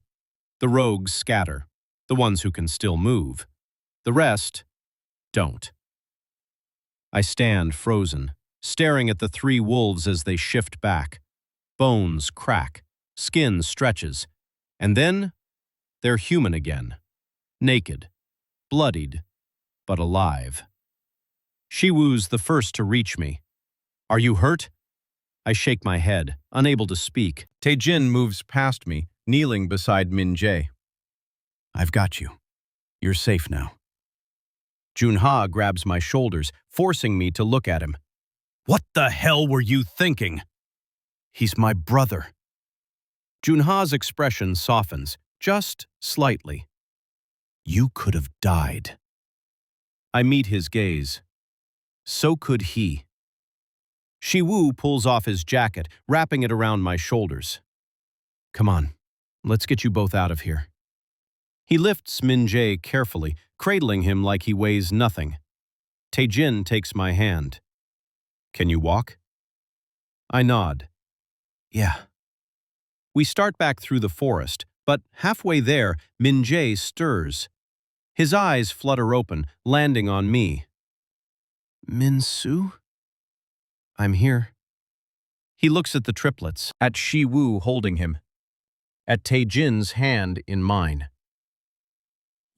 Speaker 1: The rogues scatter, the ones who can still move. The rest don't. I stand frozen, staring at the 3 wolves as they shift back. Bones crack, skin stretches, and then they're human again. Naked, bloodied, but alive. Shi-woo's the first to reach me. Are you hurt? I shake my head, unable to speak. Tae-jin moves past me, kneeling beside Min-jae. I've got you. You're safe now. Joon-ha grabs my shoulders, forcing me to look at him. What the hell were you thinking? He's my brother. Joon-ha's expression softens, just slightly. You could have died. I meet his gaze. So could he. Shi-woo pulls off his jacket, wrapping it around my shoulders. Come on, let's get you both out of here. He lifts Min-jae carefully, cradling him like he weighs nothing. Tae-jin takes my hand. Can you walk? I nod. Yeah. We start back through the forest, but halfway there, Min-jae stirs. His eyes flutter open, landing on me. Min-su? I'm here. He looks at the triplets, at Shi-woo holding him, at Tae-jin's hand in mine.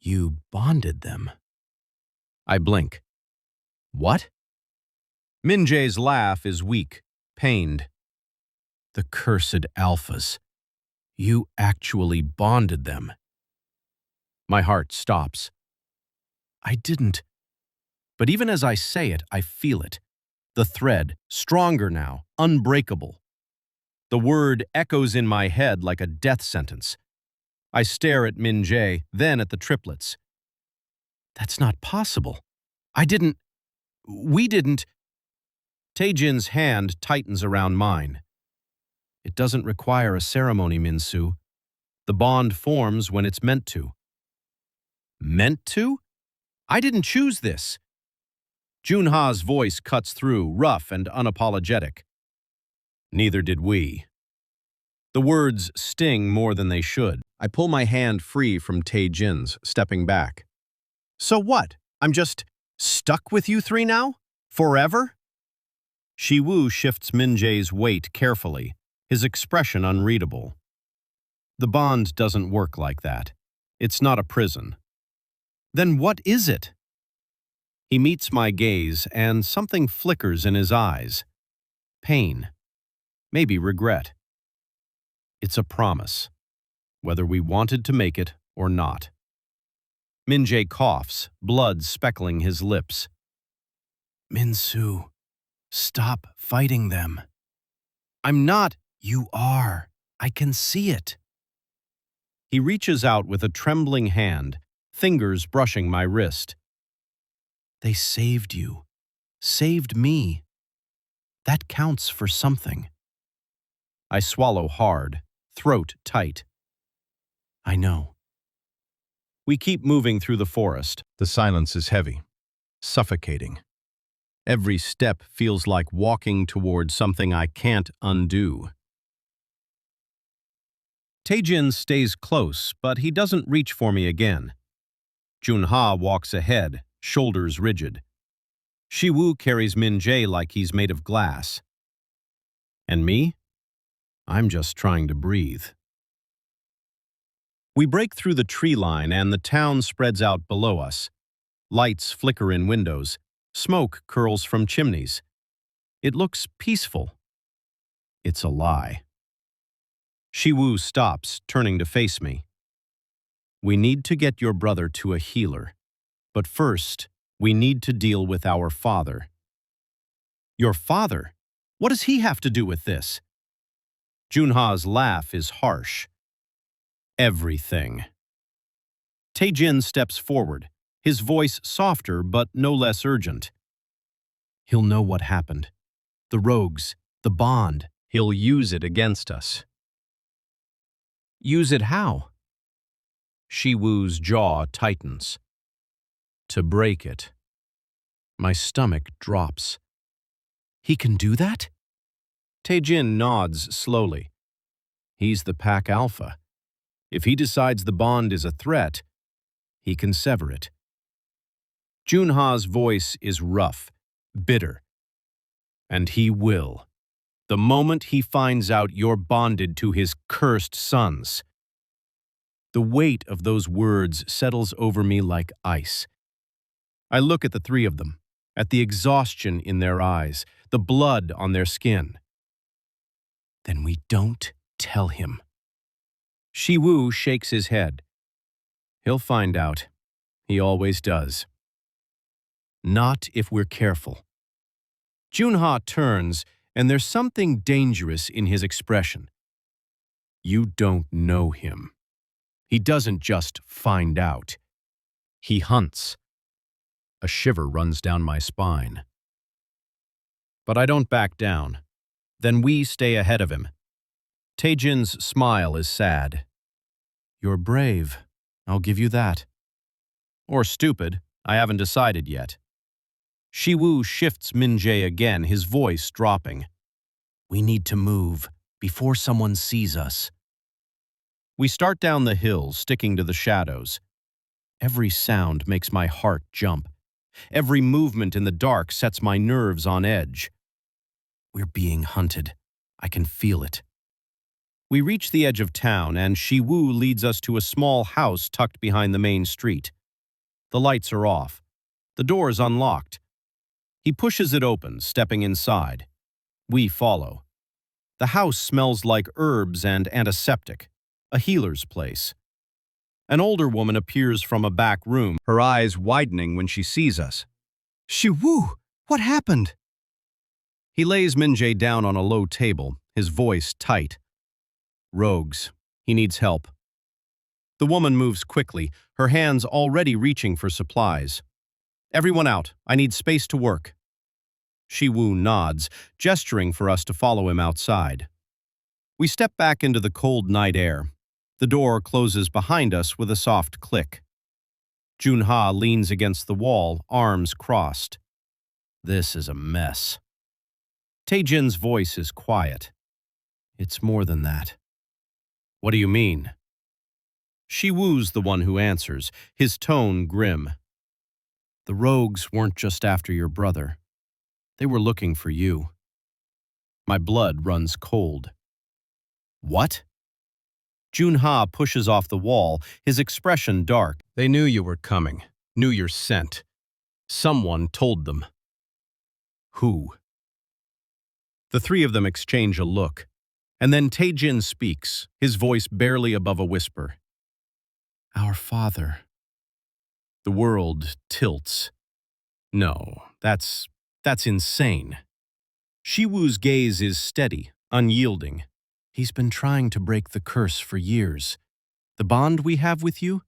Speaker 1: You bonded them. I blink. What? Min-jae's laugh is weak, pained. The cursed alphas. You actually bonded them. My heart stops. I didn't. But even as I say it, I feel it. The thread, stronger now, unbreakable. The word echoes in my head like a death sentence. I stare at Min-jae, then at the triplets. That's not possible. We didn't. Tae-jin's hand tightens around mine. It doesn't require a ceremony, Min-su. The bond forms when it's meant to. Meant to? I didn't choose this. Joon-ha's voice cuts through, rough and unapologetic. Neither did we. The words sting more than they should. I pull my hand free from Tae-jin's, stepping back. So what? I'm just stuck with you 3 now? Forever? Shi-woo shifts Min-jae's weight carefully, his expression unreadable. The bond doesn't work like that. It's not a prison. Then what is it? He meets my gaze, and something flickers in his eyes. Pain. Maybe regret. It's a promise, whether we wanted to make it or not. Min-jae coughs, blood speckling his lips. Min-su, stop fighting them. I'm not. You are. I can see it. He reaches out with a trembling hand, fingers brushing my wrist. They saved you. Saved me. That counts for something. I swallow hard, throat tight. I know. We keep moving through the forest. The silence is heavy, suffocating. Every step feels like walking toward something I can't undo. Tae-jin stays close, but he doesn't reach for me again. Joon-ha walks ahead, shoulders rigid. Shi-woo carries Min-jae like he's made of glass. And me? I'm just trying to breathe. We break through the tree line and the town spreads out below us. Lights flicker in windows. Smoke curls from chimneys. It looks peaceful. It's a lie. Shi-woo stops, turning to face me. We need to get your brother to a healer. But first, we need to deal with our father. Your father? What does he have to do with this? Joon-ha's laugh is harsh. Everything. Tae-jin steps forward, his voice softer but no less urgent. He'll know what happened. The rogues, the bond. He'll use it against us. Use it how? Shi-woo's jaw tightens. To break it. My stomach drops. He can do that? Tae-jin nods slowly. He's the pack alpha. If he decides the bond is a threat, he can sever it. Joon-ha's voice is rough, bitter. And he will. The moment he finds out you're bonded to his cursed sons. The weight of those words settles over me like ice. I look at the three of them, at the exhaustion in their eyes, the blood on their skin. Then we don't tell him. Shi-woo shakes his head. He'll find out. He always does. Not if we're careful. Joon-ha turns, and there's something dangerous in his expression. You don't know him. He doesn't just find out. He hunts. A shiver runs down my spine. But I don't back down. Then we stay ahead of him. Tae-jin's smile is sad. You're brave. I'll give you that. Or stupid. I haven't decided yet. Shi-woo shifts Min-jae again, his voice dropping. We need to move before someone sees us. We start down the hill, sticking to the shadows. Every sound makes my heart jump. Every movement in the dark sets my nerves on edge. We're being hunted. I can feel it. We reach the edge of town, and Shi-woo leads us to a small house tucked behind the main street. The lights are off. The door is unlocked. He pushes it open, stepping inside. We follow. The house smells like herbs and antiseptic, a healer's place. An older woman appears from a back room, her eyes widening when she sees us. Shi-woo, what happened? He lays Min-jae down on a low table, his voice tight. Rogues. He needs help. The woman moves quickly, her hands already reaching for supplies. Everyone out. I need space to work. Shi-woo nods, gesturing for us to follow him outside. We step back into the cold night air. The door closes behind us with a soft click. Joon-ha leans against the wall, arms crossed. This is a mess. Tae-jin's voice is quiet. It's more than that. What do you mean? Shi-woo's the one who answers, his tone grim. The rogues weren't just after your brother. They were looking for you. My blood runs cold. What? Joon-ha pushes off the wall, his expression dark. They knew you were coming, knew your scent. Someone told them. Who? The three of them exchange a look, and then Tae-jin speaks, his voice barely above a whisper. Our father. The world tilts. No, that's insane. Shi-woo's gaze is steady, unyielding. He's been trying to break the curse for years. The bond we have with you?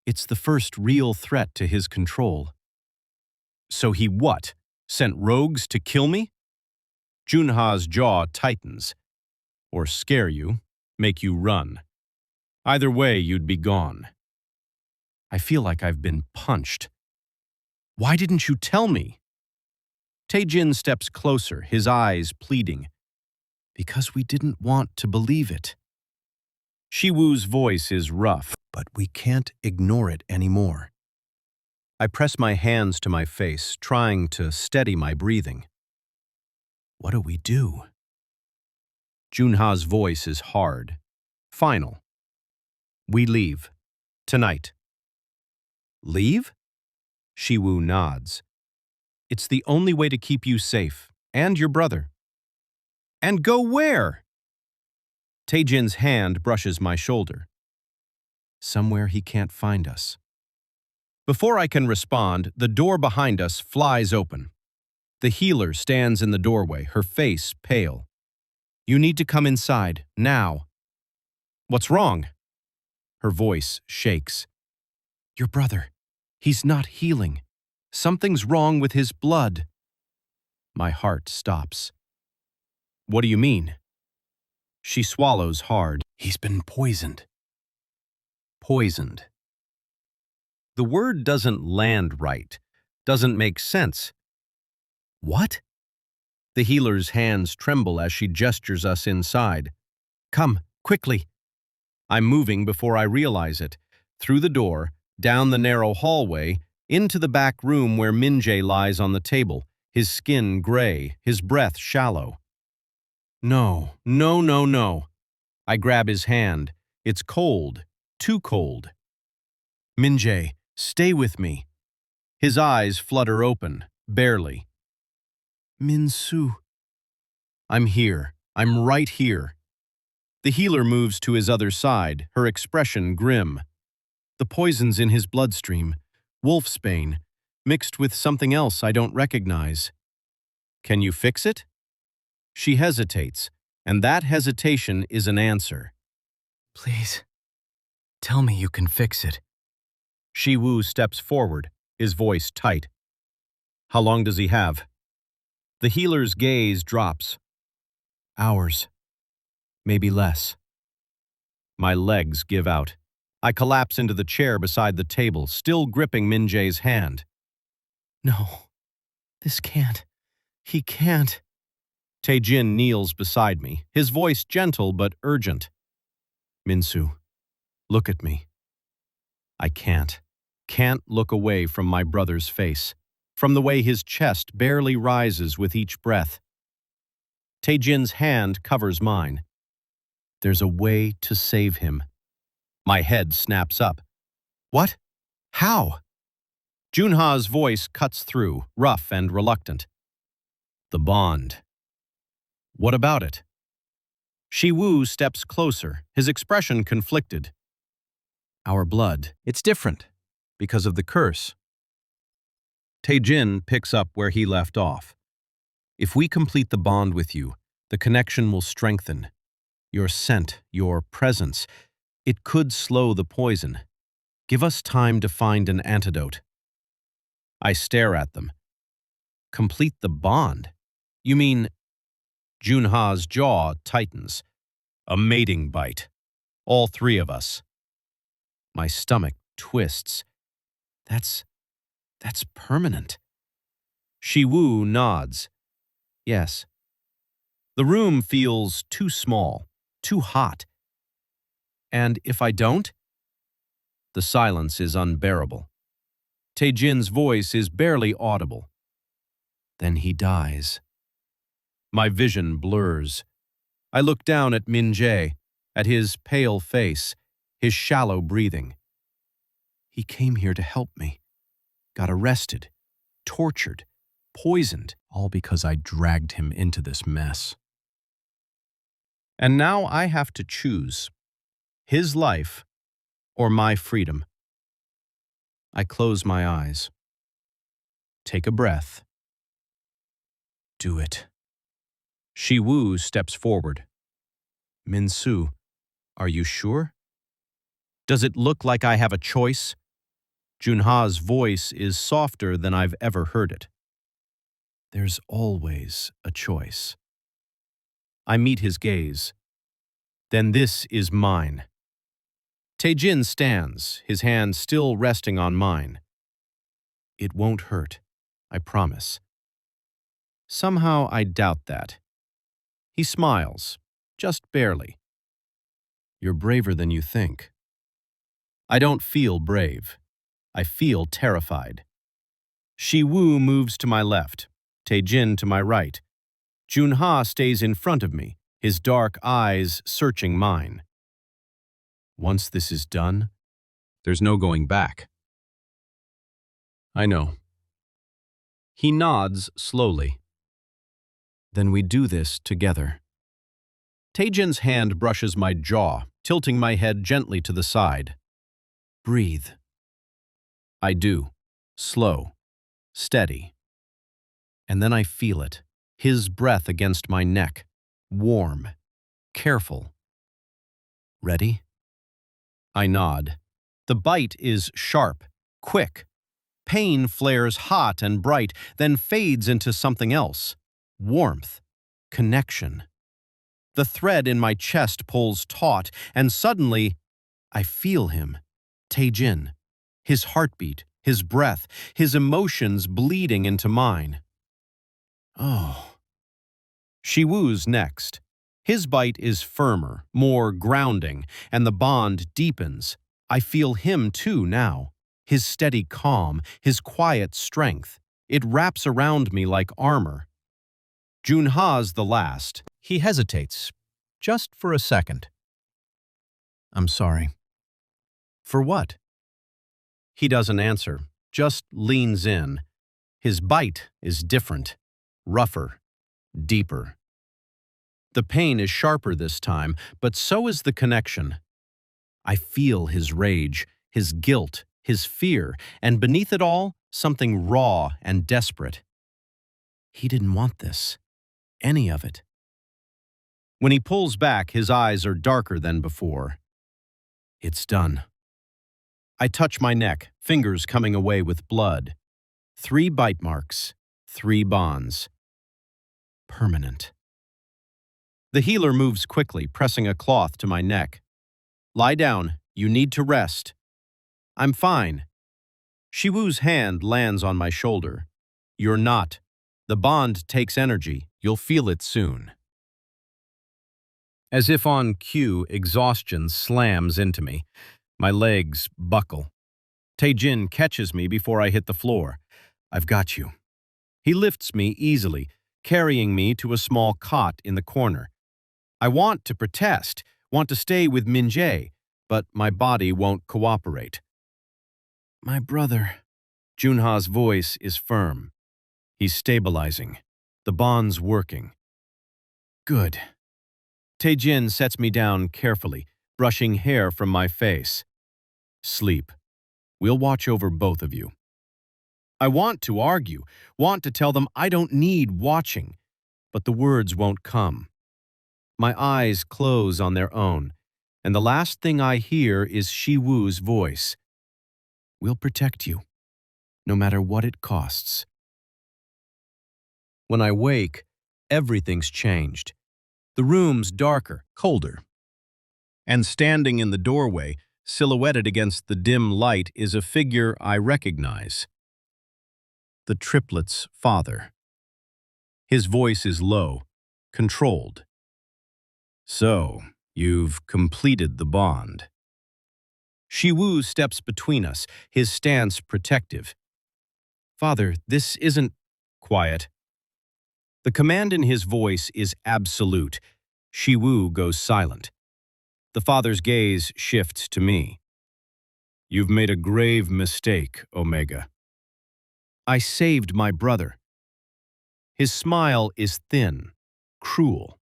Speaker 1: It's the first real threat to his control. So he what? Sent rogues to kill me? Joon-ha's jaw tightens. Or scare you, make you run. Either way, you'd be gone. I feel like I've been punched. Why didn't you tell me? Tae-jin steps closer, his eyes pleading. Because we didn't want to believe it. Shi-woo's voice is rough, but we can't ignore it anymore. I press my hands to my face, trying to steady my breathing. What do we do? Joon-ha's voice is hard, final. We leave. Tonight. Leave? Shi-woo nods. It's the only way to keep you safe, and your brother. And go where? Tae-jin's hand brushes my shoulder. Somewhere he can't find us. Before I can respond, the door behind us flies open. The healer stands in the doorway, her face pale. You need to come inside, now. What's wrong? Her voice shakes. Your brother. He's not healing. Something's wrong with his blood. My heart stops. What do you mean? She swallows hard. He's been poisoned. Poisoned. The word doesn't land right, doesn't make sense. What? The healer's hands tremble as she gestures us inside. Come, quickly. I'm moving before I realize it. Through the door, down the narrow hallway, into the back room where Min-jae lies on the table, his skin gray, his breath shallow. No, no, no, no. I grab his hand. It's cold, too cold. Min-jae, stay with me. His eyes flutter open, barely. Min-su. I'm here. I'm right here. The healer moves to his other side, her expression grim. The poison's in his bloodstream, wolfsbane, mixed with something else I don't recognize. Can you fix it? She hesitates, and that hesitation is an answer. Please, tell me you can fix it. Shi-woo steps forward, his voice tight. How long does he have? The healer's gaze drops. Hours. Maybe less. My legs give out. I collapse into the chair beside the table, still gripping Min-jae's hand. No, this can't. He can't. Tae-jin kneels beside me, his voice gentle but urgent. Min-su, look at me. I can't look away from my brother's face, from the way his chest barely rises with each breath. Tae-jin's hand covers mine. There's a way to save him. My head snaps up. What? How? Joon-ha's voice cuts through, rough and reluctant. The bond. What about it? Shi-woo steps closer, his expression conflicted. Our blood. It's different, because of the curse. Tae-jin picks up where he left off. If we complete the bond with you, the connection will strengthen. Your scent, your presence, it could slow the poison. Give us time to find an antidote. I stare at them. Complete the bond? You mean... Joon-ha's jaw tightens. A mating bite. All three of us. My stomach twists. That's permanent. Shi-woo nods. Yes. The room feels too small, too hot. And if I don't? The silence is unbearable. Tae-jin's voice is barely audible. Then he dies. My vision blurs. I look down at Min-jae, at his pale face, his shallow breathing. He came here to help me. Got arrested, tortured, poisoned, all because I dragged him into this mess. And now I have to choose his life or my freedom. I close my eyes. Take a breath. Do it. Shi-woo steps forward. Min-su, are you sure? Does it look like I have a choice? Joon-ha's voice is softer than I've ever heard it. There's always a choice. I meet his gaze. Then this is mine. Tae-jin stands, his hand still resting on mine. It won't hurt, I promise. Somehow I doubt that. He smiles, just barely. You're braver than you think. I don't feel brave. I feel terrified. Shi-woo moves to my left, Tae-jin to my right. Joon-ha stays in front of me, his dark eyes searching mine. Once this is done,
Speaker 2: There's no going back.
Speaker 1: I know. He nods slowly. Then we do this together. Tae-jin's hand brushes my jaw, tilting my head gently to the side. Breathe. I do. Slow. Steady. And then I feel it. His breath against my neck. Warm. Careful. Ready? I nod. The bite is sharp, quick. Pain flares hot and bright, then fades into something else. Warmth. Connection. The thread in my chest pulls taut, and suddenly, I feel him. Tae-jin. His heartbeat, his breath, his emotions bleeding into mine. Oh. Shi-woo's next. His bite is firmer, more grounding, and the bond deepens. I feel him too now. His steady calm, his quiet strength. It wraps around me like armor. Joon-ha's the last. He hesitates, just for a second. I'm sorry. For what? He doesn't answer, just leans in. His bite is different, rougher, deeper. The pain is sharper this time, but so is the connection. I feel his rage, his guilt, his fear, and beneath it all, something raw and desperate. He didn't want this, any of it. When he pulls back, his eyes are darker than before. It's done. I touch my neck, fingers coming away with blood. 3 bite marks, 3 bonds. Permanent. The healer moves quickly, pressing a cloth to my neck. Lie down. You need to rest. I'm fine. Shi-woo's hand lands on my shoulder. You're not. The bond takes energy. You'll feel it soon. As if on cue, exhaustion slams into me. My legs buckle. Tae-jin catches me before I hit the floor. I've got you. He lifts me easily, carrying me to a small cot in the corner. I want to protest, want to stay with Min-jae, but my body won't cooperate. My brother. Joon-ha's voice is firm. He's stabilizing. The bond's working. Good. Tae-jin sets me down carefully, brushing hair from my face. Sleep. We'll watch over both of you. I want to argue, want to tell them I don't need watching, but the words won't come. My eyes close on their own, and the last thing I hear is Shi-woo's voice. We'll protect you, no matter what it costs. When I wake, everything's changed. The room's darker, colder. And standing in the doorway, silhouetted against the dim light, is a figure I recognize. The triplet's father. His voice is low, controlled. So, you've completed the bond. Shi-woo steps between us, his stance protective. Father, this isn't quiet. The command in his voice is absolute. Shi-woo goes silent. The father's gaze shifts to me. You've made a grave mistake, Omega. I saved my brother. His smile is thin, cruel,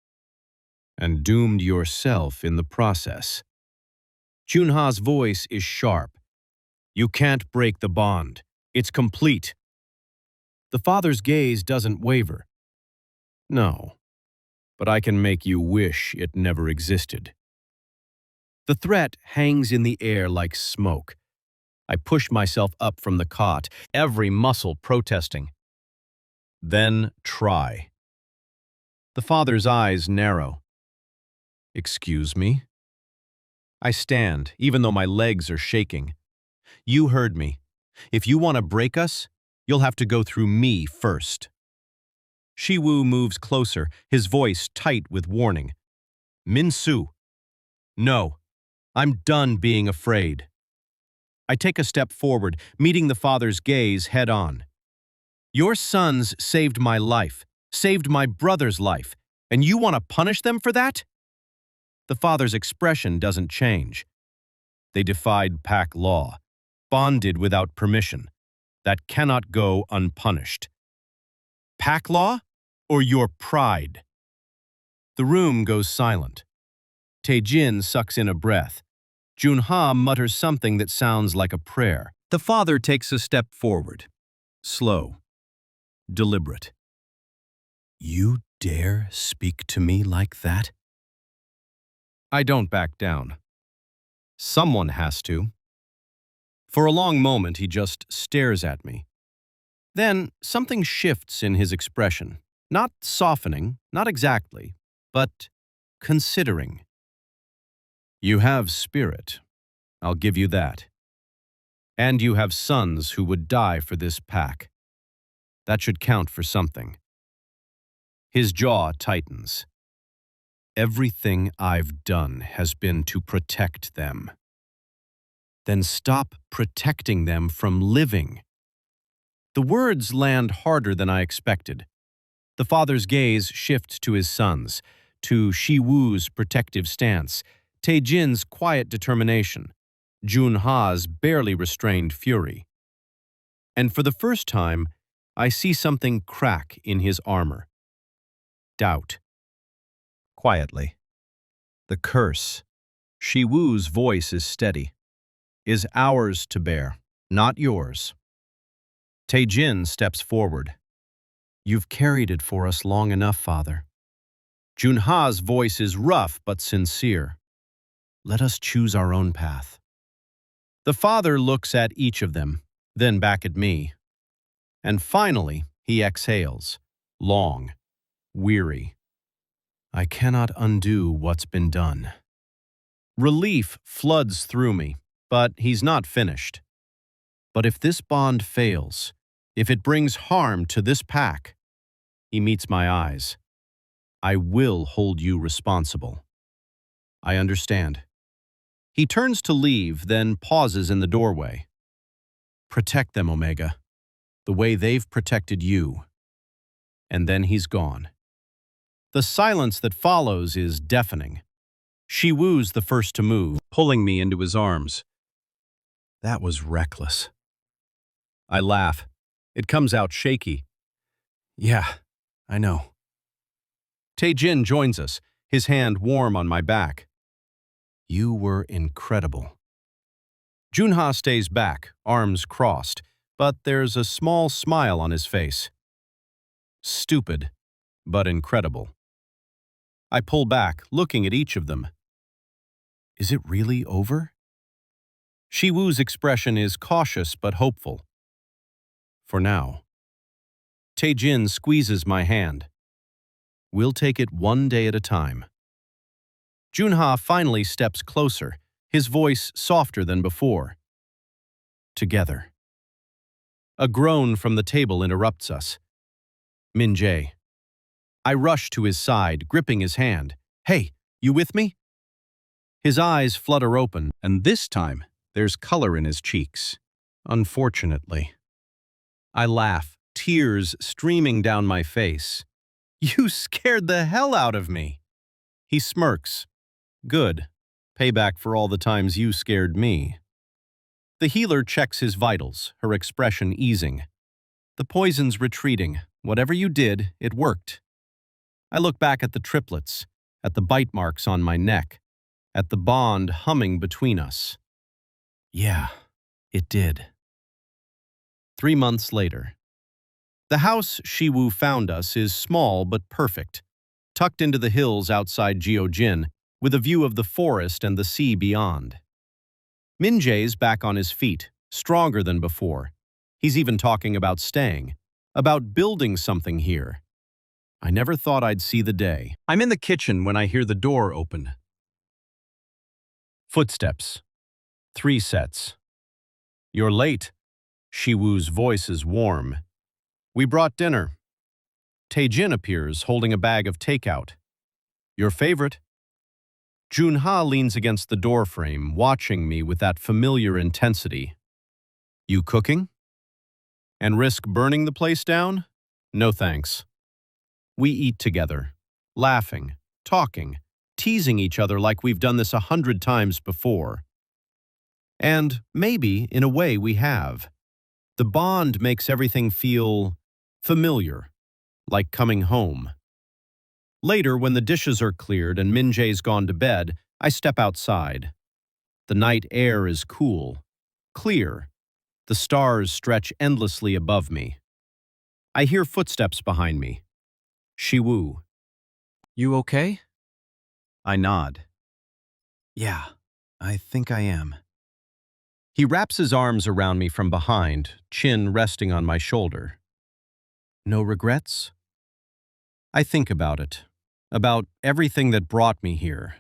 Speaker 1: and doomed yourself in the process. Joon-ha's voice is sharp. You can't break the bond. It's complete. The father's gaze doesn't waver. No, but I can make you wish it never existed. The threat hangs in the air like smoke. I push myself up from the cot, every muscle protesting. Then try. The father's eyes narrow. Excuse me? I stand, even though my legs are shaking. You heard me. If you want to break us, you'll have to go through me first. Shi-woo moves closer, his voice tight with warning. Min-su. No, I'm done being afraid. I take a step forward, meeting the father's gaze head on. Your sons saved my life, saved my brother's life, and you want to punish them for that? The father's expression doesn't change. They defied pack law, bonded without permission. That cannot go unpunished. Pack law or your pride? The room goes silent. Tae-jin sucks in a breath. Joon-ha mutters something that sounds like a prayer. The father takes a step forward. Slow. Deliberate. You dare speak to me like that? I don't back down. Someone has to. For a long moment, he just stares at me. Then something shifts in his expression. Not softening, not exactly, but considering. You have spirit. I'll give you that. And you have sons who would die for this pack. That should count for something. His jaw tightens. Everything I've done has been to protect them. Then stop protecting them from living. The words land harder than I expected. The father's gaze shifts to his sons, to Shi-woo's protective stance, Tae-jin's quiet determination, Joon-ha's barely restrained fury. And for the first time, I see something crack in his armor. Doubt. Quietly. The curse. Shi-woo's voice is steady. Is ours to bear, not yours. Tae-jin steps forward. You've carried it for us long enough, Father. Joon-ha's voice is rough but sincere. Let us choose our own path. The father looks at each of them, then back at me. And finally, he exhales, long, weary. I cannot undo what's been done. Relief floods through me, but he's not finished. But if this bond fails, if it brings harm to this pack, he meets my eyes. I will hold you responsible. I understand. He turns to leave, then pauses in the doorway. Protect them, Omega, the way they've protected you. And then he's gone. The silence that follows is deafening. Shi-woo's the first to move, pulling me into his arms. That was reckless. I laugh. It comes out shaky. Yeah, I know. Tae-jin joins us, his hand warm on my back. You were incredible. Joon-ha stays back, arms crossed, but there's a small smile on his face. Stupid, but incredible. I pull back, looking at each of them. Is it really over? Shi-woo's expression is cautious but hopeful. For now. Tae-jin squeezes my hand. We'll take it one day at a time. Joon-ha finally steps closer, his voice softer than before. Together. A groan from the table interrupts us. Min-jae. I rush to his side, gripping his hand. Hey, you with me? His eyes flutter open, and this time there's color in his cheeks. Unfortunately. I laugh, tears streaming down my face. You scared the hell out of me. He smirks. Good. Payback for all the times you scared me. The healer checks his vitals, her expression easing. The poison's retreating. Whatever you did, it worked. I look back at the triplets, at the bite marks on my neck, at the bond humming between us. Yeah, it did. 3 months later. The house Shi-woo found us is small but perfect, tucked into the hills outside Gyeojin, with a view of the forest and the sea beyond. Min-jae's back on his feet, stronger than before. He's even talking about staying, about building something here. I never thought I'd see the day. I'm in the kitchen when I hear the door open. Footsteps. 3 sets. You're late. Shi-woo's voice is warm. We brought dinner. Tae-jin appears, holding a bag of takeout. Your favorite? Joon-ha leans against the doorframe, watching me with that familiar intensity. You cooking? And risk burning the place down? No thanks. We eat together, laughing, talking, teasing each other like we've done this 100 times before. And maybe, in a way, we have. The bond makes everything feel familiar, like coming home. Later, when the dishes are cleared and Min-jae's gone to bed, I step outside. The night air is cool, clear. The stars stretch endlessly above me. I hear footsteps behind me. Shi-woo.
Speaker 2: You okay?
Speaker 1: I nod. Yeah, I think I am. He wraps his arms around me from behind, chin resting on my shoulder. No regrets? I think about it, about everything that brought me here,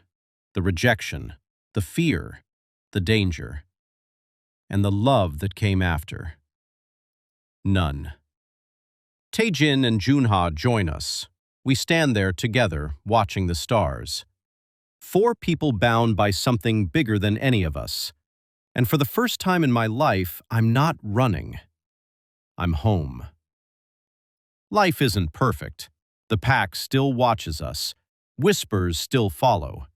Speaker 1: the rejection, the fear, the danger, and the love that came after. None. Tae-jin and Joon-ha join us. We stand there together, watching the stars. 4 people bound by something bigger than any of us. And for the first time in my life, I'm not running. I'm home. Life isn't perfect. The pack still watches us. Whispers still follow.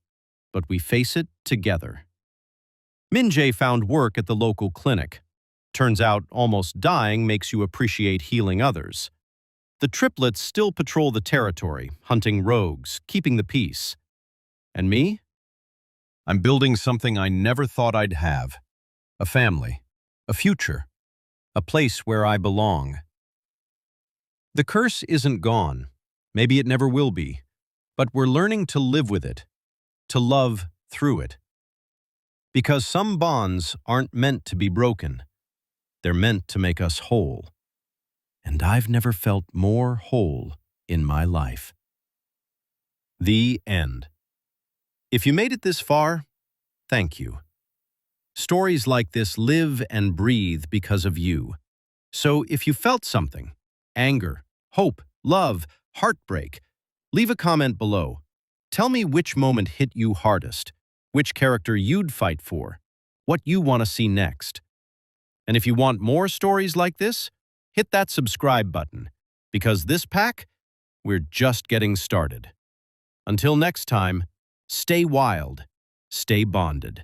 Speaker 1: But we face it together. Min-jae found work at the local clinic. Turns out almost dying makes you appreciate healing others. The triplets still patrol the territory, hunting rogues, keeping the peace. And me? I'm building something I never thought I'd have. A family, a future, a place where I belong. The curse isn't gone. Maybe it never will be. But we're learning to live with it, to love through it. Because some bonds aren't meant to be broken. They're meant to make us whole. And I've never felt more whole in my life. The end. If you made it this far, thank you. Stories like this live and breathe because of you. So if you felt something, anger, hope, love, heartbreak, leave a comment below. Tell me which moment hit you hardest, which character you'd fight for, what you want to see next. And if you want more stories like this, hit that subscribe button, because this pack, we're just getting started. Until next time, stay wild, stay bonded.